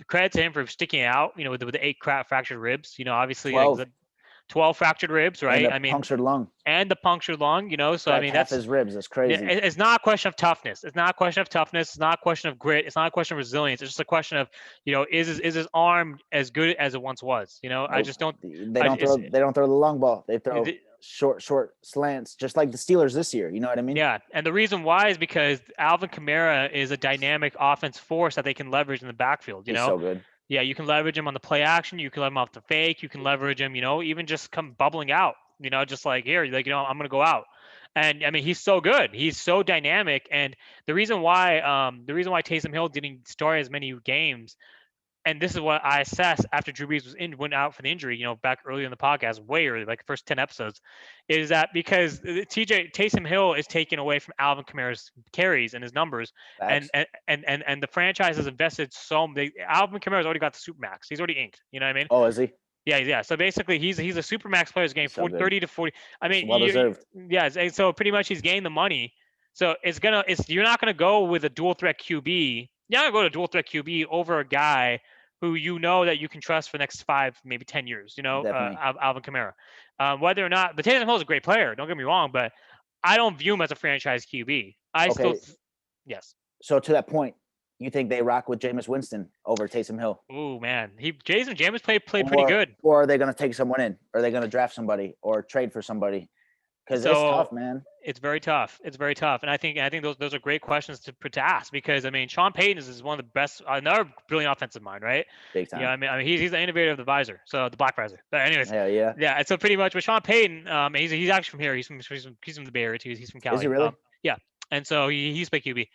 credit to him for sticking out. With the eight fractured ribs. Obviously like 12 the 12 fractured ribs, and right? a I mean, punctured lung. and the punctured lung. So I Cracked mean half that's his ribs. That's yeah, crazy. it's not a question of toughness. It's not a question of toughness. It's not a question of grit. It's not a question of resilience. It's just a question of, is his arm as good as it once was? I Nope. just don't. They I don't it's throw. They don't throw the long ball. They throw short slants, just like the Steelers this year. You know what I mean? Yeah, and the reason why is because Alvin Kamara is a dynamic offense force that they can leverage in the backfield. He's so good. Yeah, you can leverage him on the play action. You can leverage him off the fake. You can leverage him, even just come bubbling out. Just like here, like I'm gonna go out, and I mean he's so good. He's so dynamic, and the reason why Taysom Hill didn't start as many games, and this is what I assessed after Drew Brees went out for the injury, back early in the podcast, way early, like the first 10 episodes, is that because Taysom Hill is taken away from Alvin Kamara's carries and his numbers, and Facts. and the franchise has invested Alvin Kamara's already got the supermax. He's already inked. You know what I mean? Oh, is he? Yeah. So basically, he's a supermax player. He's getting He's so good. 30 to 40. I It's mean, well deserved. yeah. So pretty much, he's gained the money. So you're not gonna go with a dual threat QB. You're not gonna go to dual threat QB over a guy who that you can trust for the next 5, maybe 10 years. Definitely. Alvin Kamara. Whether or not, but Taysom Hill is a great player. Don't get me wrong, but I don't view him as a franchise QB. Okay. Yes. So to that point, you think they rock with Jameis Winston over Taysom Hill? Oh man, Jameis played pretty good. Or are they going to take someone in? Are they going to draft somebody or trade for somebody? Because it's tough, man. It's very tough. And I think those are great questions to ask, because I mean Sean Payton is one of the best, another brilliant offensive mind, right? Big time. Yeah, I mean he's the innovator of the visor, so the black visor. But anyways, Hell yeah. Yeah. So pretty much with Sean Payton, he's actually from here. He's from the Bay Area too. He's from Cali. Is he really? Yeah. And so he's played QB.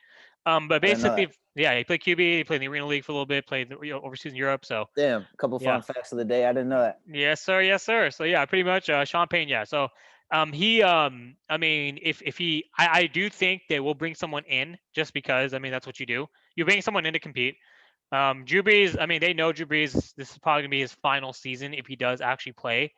But basically, yeah, he played QB. He played in the Arena League for a little bit. Played overseas in Europe. So damn, a couple fun facts of the day. I didn't know that. Yes, sir. Yes, sir. So yeah, pretty much Sean Payton. Yeah. So I mean, if he, I do think they will bring someone in, just because I mean that's what you do. You bring someone in to compete. Drew Brees. I mean, they know Drew Brees. This is probably gonna be his final season if he does actually play.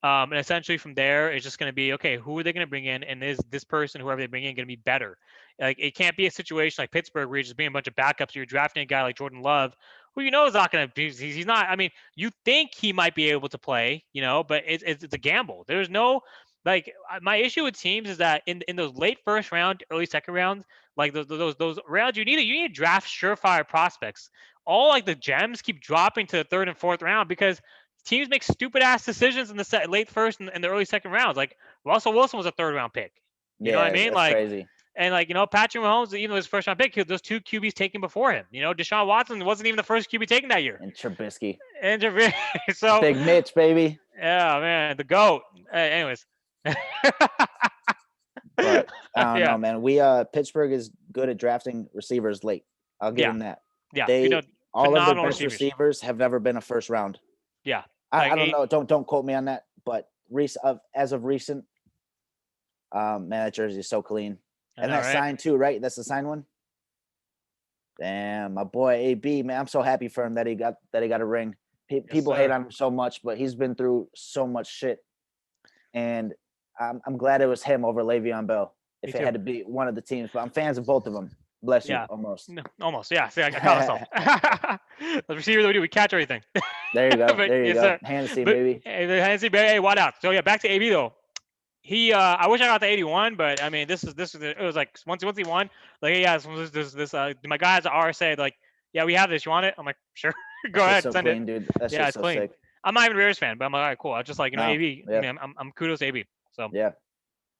And essentially from there, it's just going to be, okay, who are they going to bring in? And is this person, whoever they bring in, going to be better? Like, it can't be a situation like Pittsburgh where you're just being a bunch of backups. You're drafting a guy like Jordan Love, who is not going to be, he's not, I mean, you think he might be able to play, but it's a gamble. There's no, like, my issue with teams is that in those late first round, early second rounds, like those rounds, you need to draft surefire prospects. All like the gems keep dropping to the third and fourth round because teams make stupid ass decisions in the late first and the early second rounds. Like Russell Wilson was a third round pick. You know what I mean? That's crazy. And Patrick Mahomes, even his first round pick, those 2 QBs taken before him. Deshaun Watson wasn't even the first QB taken that year. And Trubisky. So Big Mitch, baby. Yeah, man, the GOAT. Anyways. But I don't know, man. Pittsburgh is good at drafting receivers late. I'll give them that. Yeah, all of their best receivers have never been a first round. Yeah. I don't know. Don't quote me on that. But as of recent, man, that jersey is so clean. And that's signed too, right? That's the signed one. Damn, my boy AB, man, I'm so happy for him that he got a ring. People hate on him so much, but he's been through so much shit, and I'm glad it was him over Le'Veon Bell. If it had to be one of the teams, but I'm fans of both of them. Bless you, almost. No, almost, yeah. See, I caught myself. The receiver that we catch everything. There you go. There you go. Hennessy, baby. Hennessy, baby. Hey, what out? So yeah, back to AB though. He, I wish I got the 81, but I mean, this is it was like once he won, like, hey, yeah, this my guys at RSA, like, yeah, we have this. You want it? I'm like, sure, go ahead, so send clean, it. Dude. That's yeah, it's so clean. Sick. I'm not even a Bears fan, but I'm like, all right, cool. I just like AB. Yeah. I mean, I'm kudos to AB. So yeah,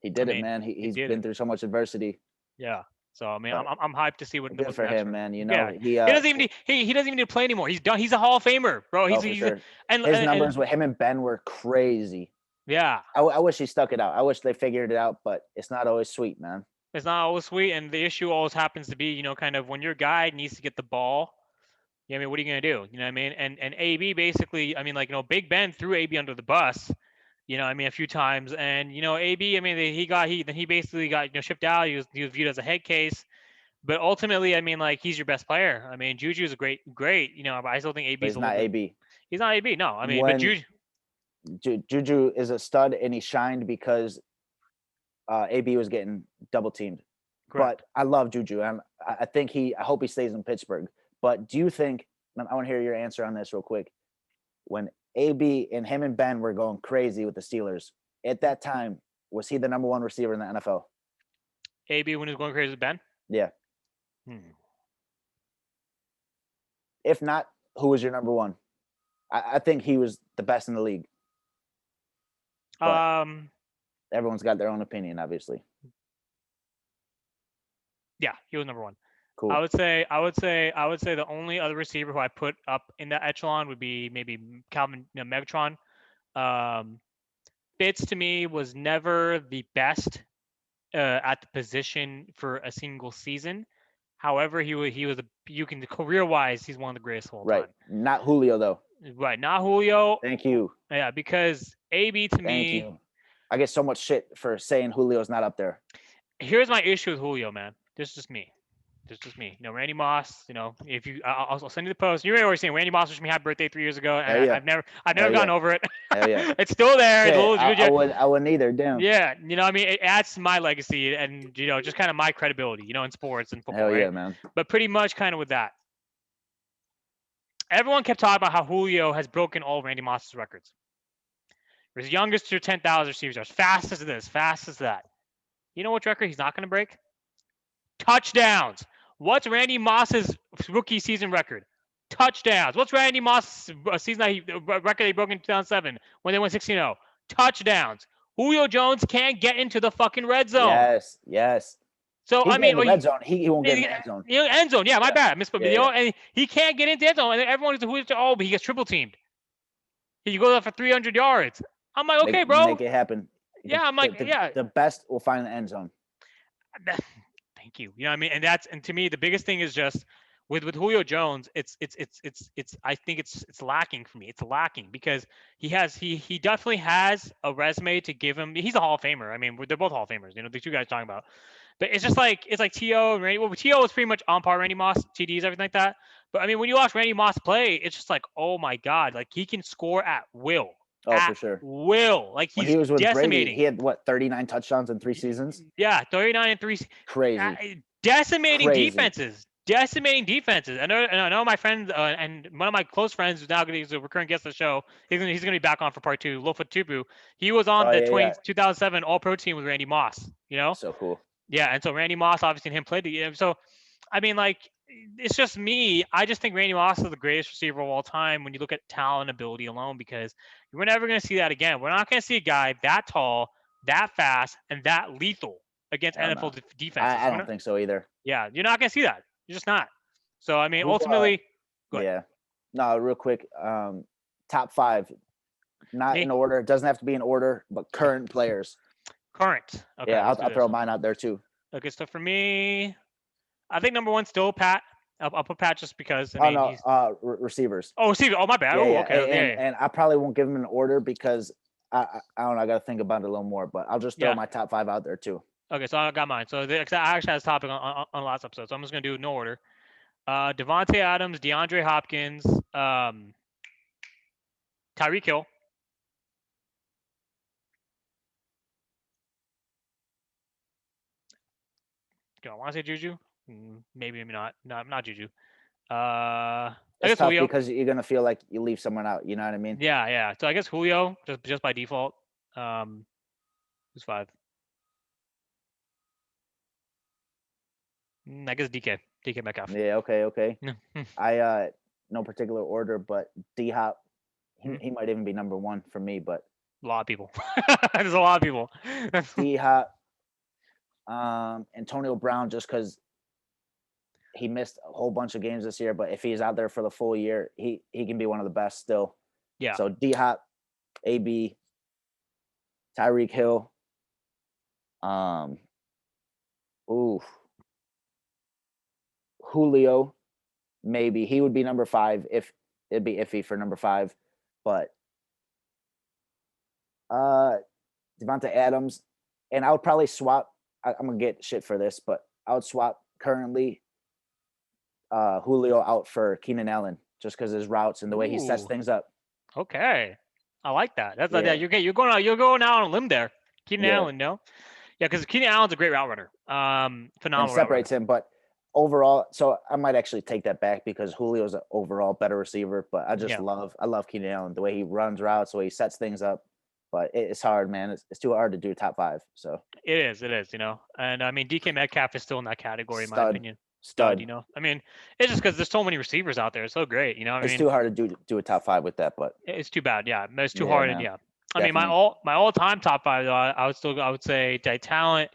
he did it, man. He's been through so much adversity. Yeah. So I mean, I'm hyped to see what. Good for him, man. He doesn't even need he doesn't even need to play anymore. He's done. He's a Hall of Famer, bro. He's sure. And his numbers with him and Ben were crazy. Yeah. I wish he stuck it out. I wish they figured it out, but it's not always sweet, man. It's not always sweet, and the issue always happens to be, kind of when your guy needs to get the ball. I mean, what are you gonna do? You know what I mean? And AB basically, I mean, like, Big Ben threw AB under the bus. I mean, a few times, and AB, I mean, he basically got shipped out. He was viewed as a head case, but ultimately, I mean, like, he's your best player. I mean, Juju is a great, but I still think AB is not AB. He's not AB. No, I mean, but Juju is a stud, and he shined because AB was getting double teamed. Correct. But I love Juju, and I think I hope he stays in Pittsburgh. But do you think? I want to hear your answer on this real quick. When AB and him and Ben were going crazy with the Steelers at that time, was he the number one receiver in the NFL? AB when he was going crazy with Ben? Yeah. If not, who was your number one? I think he was the best in the league. But, everyone's got their own opinion, obviously. Yeah, he was number one. Cool. I would say the only other receiver who I put up in that echelon would be maybe Calvin, Megatron. Fitz to me was never the best at the position for a single season. However, he was you can career wise, he's one of the greatest of all Right. time. Not Julio though. Right, not Julio. Thank you. Yeah, because AB to Thank me, you. I get so much shit for saying Julio's not up there. here's my issue with Julio, man. This is just me. Randy Moss. If I'll send you the post. You may already seen Randy Moss wished me happy birthday 3 years ago, and Yeah. I've never Hell gotten yeah. over it. Hell yeah. It's still there. Shit, It's a little, I wouldn't either. Damn. yeah, I mean, it adds to my legacy and just kind of my credibility, in sports and football, Hell yeah, right? man. But pretty much kind of with that, everyone kept talking about how Julio has broken all Randy Moss's records. His youngest to 10,000 receivers yards, fast as this, fast as that. You know which record he's not going to break? Touchdowns. What's Randy Moss's rookie season record? Touchdowns. What's Randy Moss's season record that he broke in 2007 when they went 16-0? Touchdowns. Julio Jones can't get into the fucking red zone. Yes. So He's I mean, in the red zone. He won't get in the end zone. End zone. Yeah, my bad. Misspoke. Yeah. And he can't get into the end zone. And everyone is but he gets triple teamed. He goes up for 300 yards. I'm like, okay, bro. Make it happen. Yeah, I'm like, yeah. The best will find the end zone. Thank you. You know what I mean? And to me, the biggest thing is just with Julio Jones, it's I think it's lacking for me. It's lacking because he definitely has a resume to give him. He's a Hall of Famer. I mean, they're both Hall of Famers. The two guys talking about. But it's just like T.O. and Randy. Well, T.O. is pretty much on par Randy Moss, TDs, everything like that. But I mean, when you watch Randy Moss play, it's just like, oh my God, like he can score at will. Oh, for sure. Will. Like when he was with decimating. Brady, he had 39 touchdowns in 3 seasons? Yeah, 39 and 3. Crazy. Decimating defenses. And I know my friend and one of my close friends who's now going to be a recurring guest of the show. He's going to be back on for part 2. Lofa Tupu. He was on 2007 All-Pro team with Randy Moss. So cool. Yeah, and so Randy Moss obviously and him played the. So, I mean, like, it's just me. I just think Randy Moss is the greatest receiver of all time when you look at talent and ability alone, because we're never going to see that again. We're not going to see a guy that tall, that fast, and that lethal against NFL defenses. I don't think so either. Yeah, you're not going to see that. You're just not. So, I mean, ultimately. Yeah. No, real quick. Top 5. Not in order. It doesn't have to be in order, but current players. Current. Okay. Yeah, I'll throw mine out there too. Okay, so for me, I think number 1 still Pat. I'll put Pat just because. Receivers. Oh, receiver. Oh, my bad. Yeah, okay. And I probably won't give them an order because I don't know. I got to think about it a little more, but I'll just throw my top 5 out there too. Okay, so I got mine. So I actually had this topic on the last episode, so I'm just gonna do no order. Devontae Adams, DeAndre Hopkins, Tyreek Hill. Do I want to say Juju? Maybe not. No, not Juju. I guess tough Julio, because you're gonna feel like you leave someone out. You know what I mean? Yeah. So I guess Julio just by default. Who's 5? I guess DK Metcalf. Yeah. Okay. I no particular order, but D Hop. He might even be number 1 for me, but a lot of people. There's a lot of people. D Hop. Antonio Brown, just because he missed a whole bunch of games this year, but if he's out there for the full year, he can be one of the best still. Yeah. So D Hop, AB, Tyreek Hill. Julio, maybe he would be number 5 if it'd be iffy for number 5, but Devontae Adams, and I would probably swap. I'm gonna get shit for this, but I would swap currently Julio out for Keenan Allen just because his routes and the way he sets things up. Okay, I like that. That's you're going out on a limb there, Keenan Allen. No, yeah, because Keenan Allen's a great route runner. Phenomenal. And separates him, but overall, so I might actually take that back because Julio's an overall better receiver. But I just love Keenan Allen, the way he runs routes, the way he sets things up. But it's hard, man. It's too hard to do top 5. So it is. And I mean, DK Metcalf is still in that category, in my opinion. Stud. I mean, it's just because there's so many receivers out there. It's so great. It's too hard to do a top 5 with that, but it's too bad. Yeah, it's too hard. Man. And I mean, Definitely. my all-time top five though, I would say talent,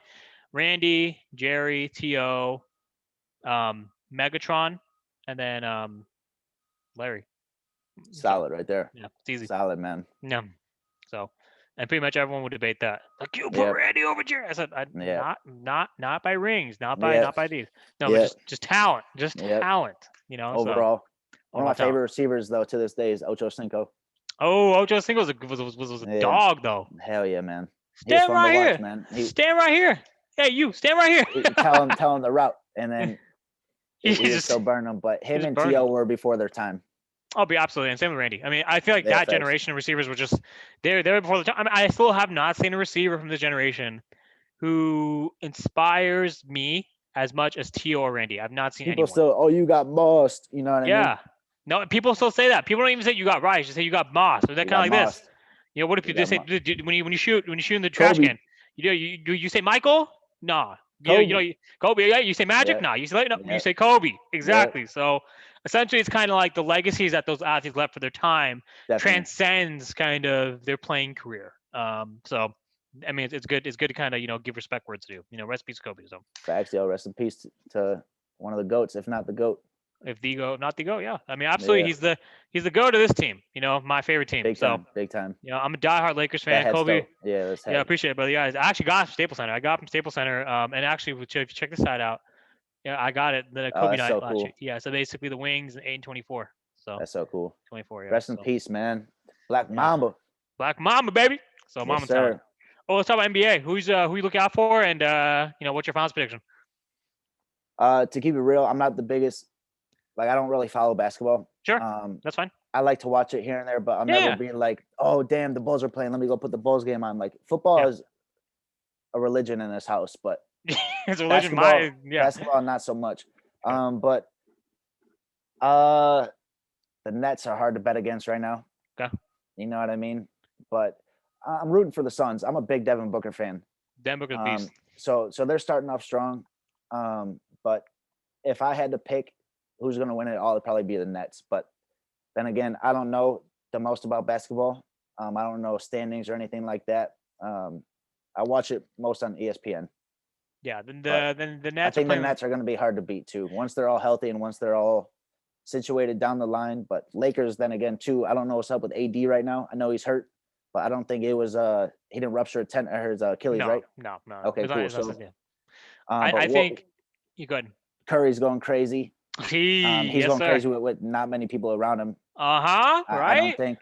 Randy, Jerry, To, Megatron, and then Larry. So Solid right there. yeah, it's easy. Solid, man. Yeah. So, and pretty much everyone would debate that. Like you put Yep. Randy over Jerry. I said, Yep. not by rings, Yep. not by these. No, but Yep. just talent, just Yep. talent. You know, so Overall, all one of my about talent. favorite receivers though to this day is Ocho Cinco. Oh, Ocho Cinco was a Yeah. dog though. Hell yeah, man. He was Stand fun to right watch, here. man. Stand right here. Hey, you stand right here. You tell him the route, and then he would still burn them. But he him just and burned To him. were before their time. I'll be absolutely, and same with Randy. I mean, I feel like Yeah, that facts. generation of receivers were just they're before the time. I mean, I still have not seen a receiver from this generation who inspires me as much as Tio or Randy. I've not seen People anyone. still, oh, you got bossed. You know what I mean? Yeah. No, people still say that. People don't even say you got Rice. Just say you got Moss. Or they're You kind got of like this. mossed. You know, what if You you got just say when you shoot in the trash Kobe. can? You say Michael? Nah. Kobe. Kobe. Yeah. You say Magic? Yeah. Nah. You say no. You Yeah. say Kobe. Yeah. Exactly. So essentially, it's kind of like the legacies that those athletes left for their time Definitely. transcends kind of their playing career. So I mean, it's good. It's good to kind of give respect where it's due. Rest in peace, Kobe. So Facts, yo. Rest in peace to one of the goats, if not the goat. if the go, not the go, yeah. I mean, absolutely, Yeah. he's the go to this team. My favorite team. Big So time. Big time. I'm a diehard Lakers That fan. head's Kobe, dope. Yeah, that's yeah, I head. appreciate it, brother. Yeah, I actually got it from Staples Center. I got it from Staples Center. And actually, if you check this side out, yeah, I got it the Oh, Kobe that's night so last year. cool. Yeah, so basically the wings 8 and 24. So That's so cool. 24, yeah. Rest in So peace, man. Black yeah, Mamba. Black Mamba, baby. So Yes, Mama Town. sir. Oh, let's talk about NBA. Who you looking out for, and what's your finals prediction? To keep it real, I'm not the biggest. Like, I don't really follow basketball. Sure, that's fine. I like to watch it here and there, but I'm never Yeah, being like, oh damn, the Bulls are playing. Let me go put the Bulls game on. Like, football yeah. is a religion in this house, but It's a religion. Yeah. basketball not so much. Okay. But the Nets are hard to bet against right now. Okay. You know what I mean? But I'm rooting for the Suns. I'm a big Devin Booker fan. Dan Booker's beast. So they're starting off strong. But if I had to pick who's going to win it all, it'd probably be the Nets. But then again, I don't know the most about basketball. I don't know standings or anything like that. I watch it most on ESPN. Yeah, then the I Nets are think the playing. Nets are going to be hard to beat too. Once they're all healthy and once they're all situated down the line. But Lakers, then again, too. I don't know what's up with AD right now. I know he's hurt, but I don't think it was he didn't rupture his Achilles, No, right? no. Okay, cool. It's not- So, yeah. but I think you good. Curry's going crazy. He's Yes, going sir. crazy with not many people around him. Right. I don't think.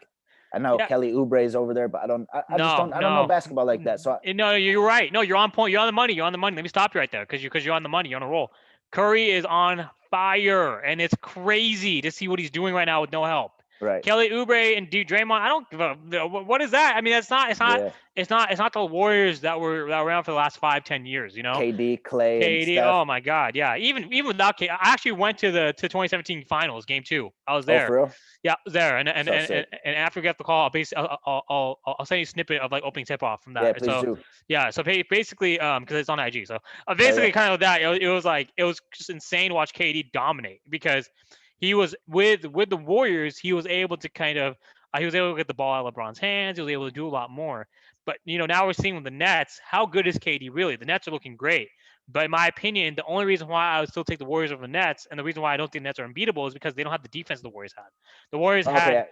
I know Yeah. Kelly Oubre's over there, but I don't. I just No, don't. I don't know basketball like that. So no, you're right. No, you're on point. You're on the money. You're on the money. Let me stop you right there because you're on the money. You're on a roll. Curry is on fire, and it's crazy to see what he's doing right now with no help. right. Kelly Oubre and Draymond. I don't give a what is that? I mean, it's not the Warriors that were around for the last 5-10 years. KD, Clay, and KD. Steph. Oh my God, yeah. Even without KD, I actually went to the 2017 Finals, Game 2. I was Oh, there. for real? Yeah, I was there. And sick. after we get the call, I'll send you a snippet of like opening tip off from that. Yeah, please So do. yeah, so basically, because it's on IG. So Oh, basically, yeah. kind of that. It was just insane to watch KD dominate because he was with the Warriors. He was able to he was able to get the ball out of LeBron's hands. He was able to do a lot more. But now we're seeing with the Nets, how good is KD really? The Nets are looking great. But in my opinion, the only reason why I would still take the Warriors over the Nets, and the reason why I don't think the Nets are unbeatable, is because they don't have the defense the Warriors had. The Warriors had, Okay.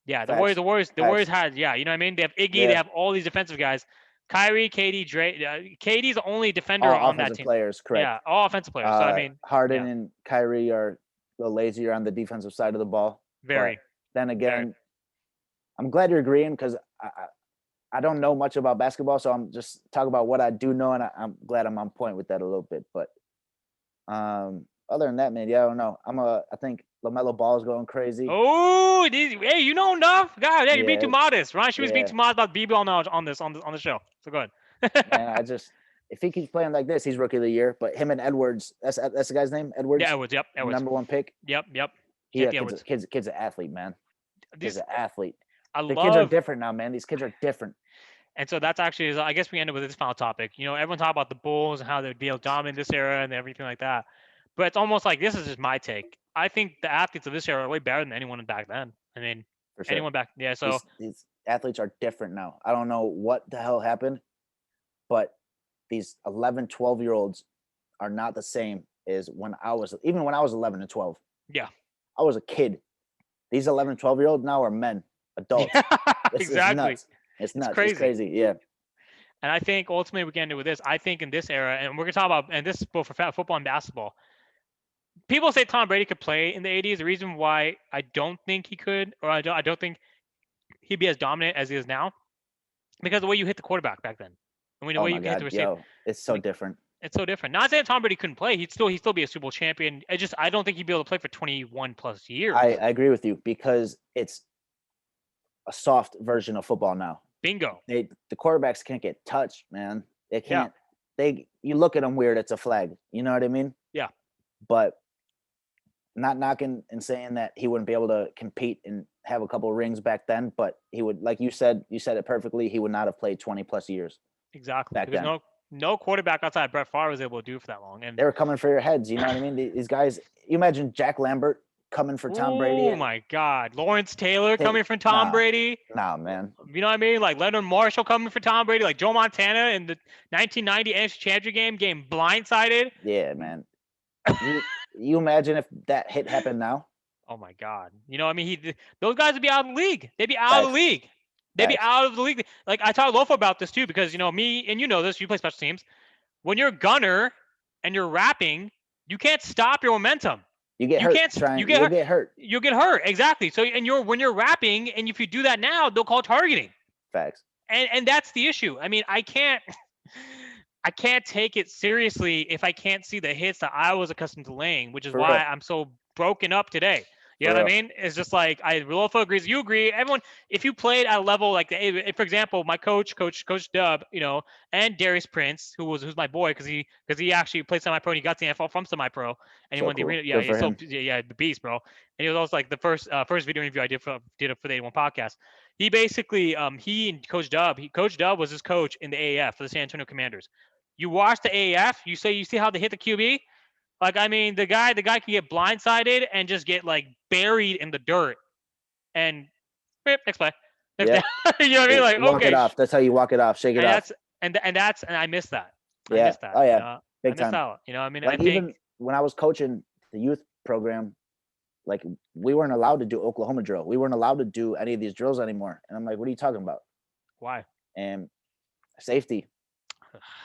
yeah, the Facts. Warriors had, yeah, you know what I mean? They have Iggy, Yeah. they have all these defensive guys. Kyrie, KD, Dre, KD's the only defender All on that offensive team. players, correct. Yeah, all offensive players. So I mean, Harden yeah. and Kyrie are a little lazier on the defensive side of the ball. Very. But then again, I'm glad you're agreeing because I don't know much about basketball, so I'm just talking about what I do know, and I'm glad I'm on point with that a little bit. But other than that, man, yeah, I don't know. I think LaMelo Ball is going crazy. Oh, hey, you know enough, God. Yeah, you're being too modest. Ryan Shumi's being too modest about BB on the show. So go ahead. Man, if he keeps playing like this, he's rookie of the year. But him and Edwards, that's the guy's name, Edwards. Yeah, Edwards. Yep, Edwards. Number 1 pick. Yep. Kid's an athlete, man. He's an athlete. The kids are different now, man. These kids are different. And so that's actually, I guess we ended with this final topic. Everyone talk about the Bulls and how they're dominant this era and everything like that. But it's almost like, this is just my take. I think the athletes of this era are way better than anyone back then. I mean, For sure. anyone back, yeah. So athletes are different now. I don't know what the hell happened, but these 11, 12-year-olds are not the same as even when I was 11 and 12. Yeah. I was a kid. These 11, 12-year-olds now are men, adults. Yeah, This is exactly. nuts. It's It's nuts. It's crazy. crazy. Yeah. And I think ultimately we can end it with this. I think in this era, and we're gonna talk about, and this is both for football and basketball. People say Tom Brady could play in the '80s. The reason why I don't think he could, or I don't think he'd be as dominant as he is now, because the way you hit the quarterback back then, and the Oh way you my can hit the God. receiver, Yo, it's so like different. it's so different. Not saying Tom Brady couldn't play. He'd still be a Super Bowl champion. I don't think he'd be able to play for 21 plus I, years. I agree with you because it's a soft version of football now. Bingo. The quarterbacks can't get touched, man. They Yeah. can't. You look at them weird. It's a flag. You know what I mean? Yeah. But not knocking and saying that he wouldn't be able to compete and have a couple of rings back then, but he would, like you said it perfectly. He would not have played 20 plus years Exactly. back Because then. no quarterback outside Brett Favre was able to do for that long. And They were coming for your heads. You know what I mean? These guys. You imagine Jack Lambert coming for Tom Brady oh and my God, Lawrence Taylor take coming from Tom nah, Brady. nah, man. You know what I mean? Like Leonard Marshall coming for Tom Brady, like Joe Montana in the 1990 NFC Championship game, getting blindsided. Yeah, man. You imagine if that hit happened now? Oh my God. You know, I mean, those guys would be out of the league. They'd be out of the Facts, league. They'd be facts. out of the league. Like I talked to Lofo about this too, because me and you know this. You play special teams. When you're a gunner and you're rapping, you can't stop your momentum. You get You hurt can't. You trying. get You'll hurt. get hurt. You'll get hurt. Exactly. So when you're rapping, and if you do that now, they'll call targeting. Facts. And that's the issue. I mean, I can't take it seriously if I can't see the hits that I was accustomed to laying, which is For why real. I'm so broken up today. You know For what I real. mean? It's just like Rolfo agrees, you agree. Everyone, if you played at a level like for example, my coach Dub, and Darius Prince, who's my boy, because he actually played semi-pro and he got to the NFL from semi-pro, and he So won the cool. arena. Yeah, Good he's for so him. yeah, the beast, bro. And he was also like the first video interview I did for the 81 podcast. He basically he and Coach Dub was his coach in the AAF for the San Antonio Commanders. You watch the AAF, you see how they hit the QB. Like I mean, the guy can get blindsided and just get like buried in the dirt, and next play, next Yeah. down. You know what I mean? Like Walk it okay, off. That's how you walk it off. Shake it and off. and I miss that. I Yeah. miss that. Oh You yeah. know, I Big miss time. out. I mean, I Like think even when I was coaching the youth program, like we weren't allowed to do Oklahoma drill. We weren't allowed to do any of these drills anymore. And I'm like, what are you talking about? why. And safety.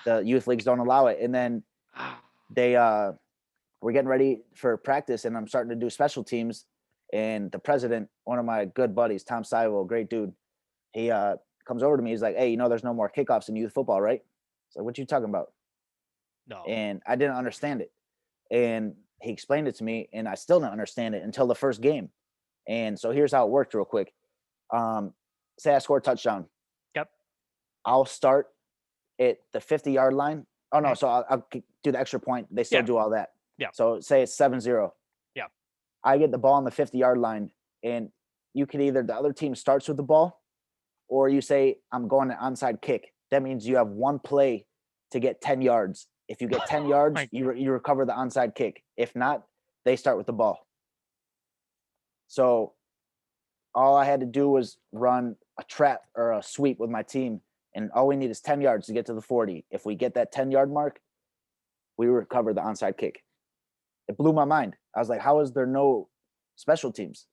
The youth leagues don't allow it. And then they we're getting ready for practice and I'm starting to do special teams. And the president, one of my good buddies, Tom Saivo, great dude, he comes over to me. He's like, hey, there's no more kickoffs in youth football, right? So what you talking about? No. And I didn't understand it. And he explained it to me, and I still didn't understand it until the first game. And so here's how it worked, real quick. Say I score a touchdown, Yep. I'll start at the 50-yard line. Oh no, Mhm. so I'll do the extra point. They still Yeah. do all that. Yeah. So say it's 7-0. Yeah. I get the ball on the 50-yard line, and you could either the other team starts with the ball, or you say I'm going an onside kick. That means you have one play to get 10 yards. If you get 10 yards, Like, you recover the onside kick. If not, they start with the ball. So all I had to do was run a trap or a sweep with my team, and all we need is 10 yards to get to the 40. If we get that 10-yard mark, we recover the onside kick. It blew my mind. I was like, how is there no special teams?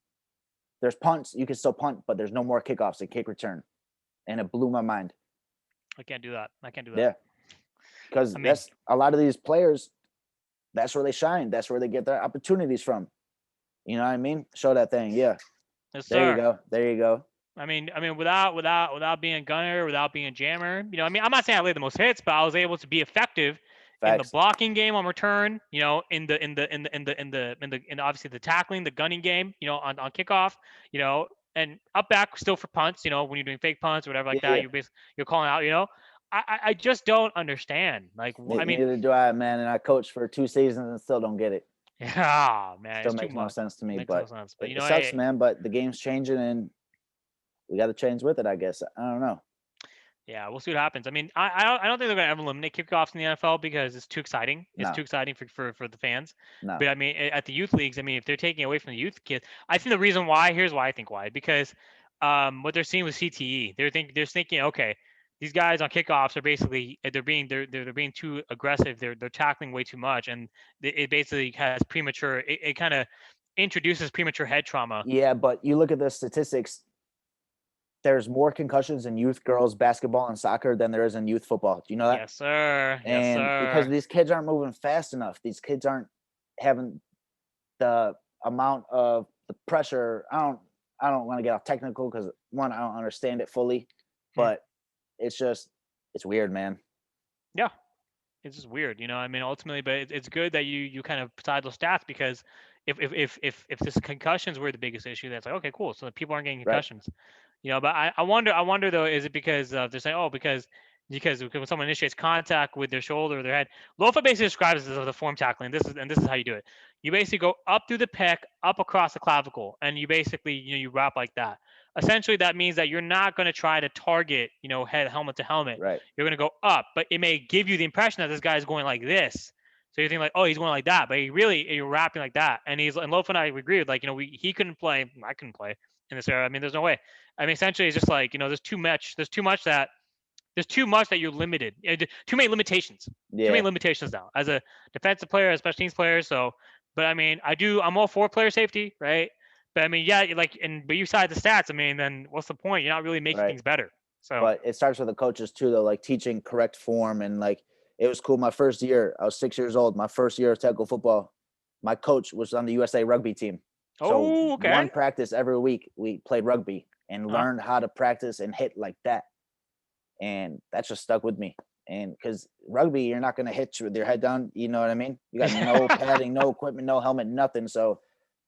There's punts, you can still punt, but there's no more kickoffs and kick return. And it blew my mind. I can't do that. I can't do that. Yeah. Because I mean, that's a lot of these players, that's where they shine. That's where they get their opportunities from. You know what I mean? Show that thing. Yeah. yes, There you sir. go. There you go. I mean, without being a gunner, without being a jammer, I mean, I'm not saying I laid the most hits, but I was able to be effective in the Facts. blocking game on return, in obviously the tackling, the gunning game, on kickoff, and up back still for punts, when you're doing fake punts or whatever like Yeah. that, you're calling out, I just don't understand. Like, I mean, Neither do I, man. And I coached for 2 seasons and still don't get it. yeah, man, Still it's too makes no much. sense to me. Makes no But sense. But it sucks, man. But the game's changing and we got to change with it, I guess. I don't know. yeah, we'll see what happens. I mean, I don't think they're going to ever eliminate kickoffs in the NFL because it's too exciting. It's No. too exciting for the fans. No. But I mean, at the youth leagues, I mean, if they're taking away from the youth kids, I think the reason why, here's why I think why, because what they're seeing with CTE. They're thinking, okay, these guys on kickoffs are basically they're being too aggressive. They're tackling way too much, and it basically has premature. It kind of introduces premature head trauma. Yeah, but you look at the statistics. There's more concussions in youth girls basketball and soccer than there is in youth football. Do you know that? Yes, sir. Yes, And because sir. these kids aren't moving fast enough, these kids aren't having the amount of the pressure. I don't want to get off technical because one, I don't understand it fully, Hmm. but it's weird, man. Yeah, it's just weird, I mean, ultimately, but it's good that you kind of cite those stats because if this concussions were the biggest issue, that's like okay, cool. So people aren't getting Right. concussions. But I wonder though, is it because they're saying, oh, because when someone initiates contact with their shoulder or their head, Lofa basically describes this as the form tackling. This is how you do it. You basically go up through the pec, up across the clavicle, and you basically you wrap like that. Essentially, that means that you're not going to try to target head helmet to helmet. Right. You're going to go up, but it may give you the impression that this guy is going like this. So you think like, oh, he's going like that, but you're wrapping like that. And Lofa and I agree with like he couldn't play, I couldn't play in this era. I mean, there's no way. I mean, essentially, it's just like there's too much. That you're limited. Too many limitations. Too many Yeah. limitations now as a defensive player, as a special teams player. So, but I mean, I'm all for player safety, right? But I mean, yeah, but you side the stats. I mean, then what's the point? You're not really making Right. things better. So, But it starts with the coaches too, though, like teaching correct form. And like it was cool. My first year, I was 6 years old. My first year of tackle football, my coach was on the USA rugby team. So oh, okay. one practice every week, we played rugby and Huh? learned how to practice and hit like that. And that just stuck with me. And because rugby, you're not going to hit with your head down. You know what I mean? You got no padding, no equipment, no helmet, nothing. So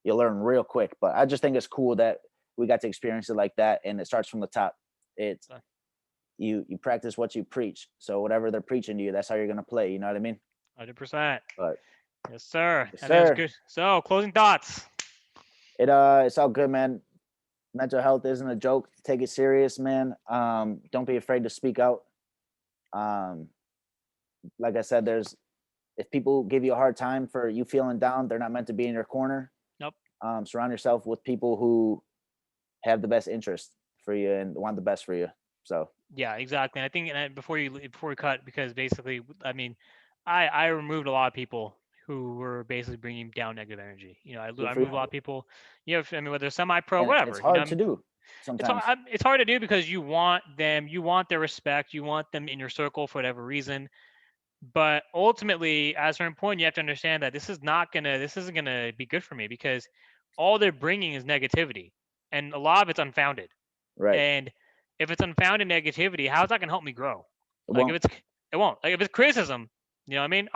you learn real quick. But I just think it's cool that we got to experience it like that. And it starts from the top. It's you practice what you preach. So whatever they're preaching to you, that's how you're going to play. You know what I mean? 100%. But Yes, sir. yes, I mean, it's sir. good. So, closing thoughts. It's all good, man. Mental health isn't a joke. Take it serious, man. Don't be afraid to speak out. Um, like I said, if people give you a hard time for you feeling down, they're not meant to be in your corner. Nope. Surround yourself with people who have the best interest for you and want the best for you. So Yeah, exactly. And I think, before we cut, because basically, I mean, I removed a lot of people who were basically bringing down negative energy. good I for you. removed a lot of people. I mean, whether semi-pro, And it's whatever. hard to do It's sometimes. hard. It's hard to do because you want their respect, you want them in your circle for whatever reason. But ultimately, at a certain point, you have to understand that this isn't gonna be good for me because all they're bringing is negativity, and a lot of it's unfounded. Right. And if it's unfounded negativity, how's that gonna help me grow? Like Well, it won't. Like if it's criticism, you know what I mean?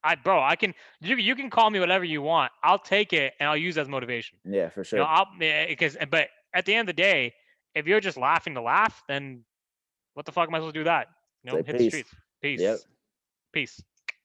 I can, you can call me whatever you want. I'll take it and I'll use it as motivation. yeah, for sure. But at the end of the day, if you're just laughing to laugh, then what the fuck am I supposed to do that? Say Hit the peace. streets. Yep. Peace. Peace.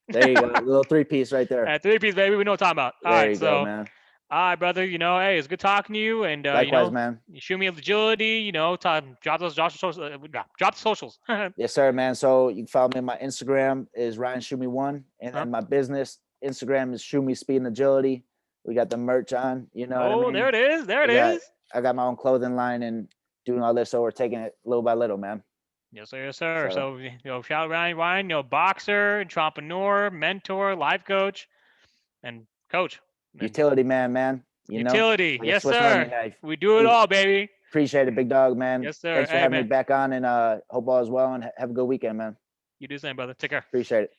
There you go. Little 3-piece right there. 3 piece, baby. We know what I'm talking about. All There right, you go, so, man. all right, brother. Hey, it's good talking to you, and Likewise, man. you shoot me agility. Drop the socials. Yes, sir, man. So you can follow me on my Instagram is Ryan Schumi1, and Huh? then my business Instagram is Schumi Speed and Agility. We got the merch on. You know what I Oh, there mean? it is. There it We got is. I got my own clothing line and doing all this, so we're taking it little by little, man. Yes, sir. Yes, sir. So So, shout out Ryan. Boxer, entrepreneur, mentor, life coach, and coach. And utility man. You know, utility. like a Yes, Swiss Army sir. knife. We do it Pre- all, baby. Appreciate it, big dog, man. Yes, sir. Thanks for Hey, having me man. back on, and hope all is well, and have a good weekend, man. You do the same, brother. Take care. Appreciate it.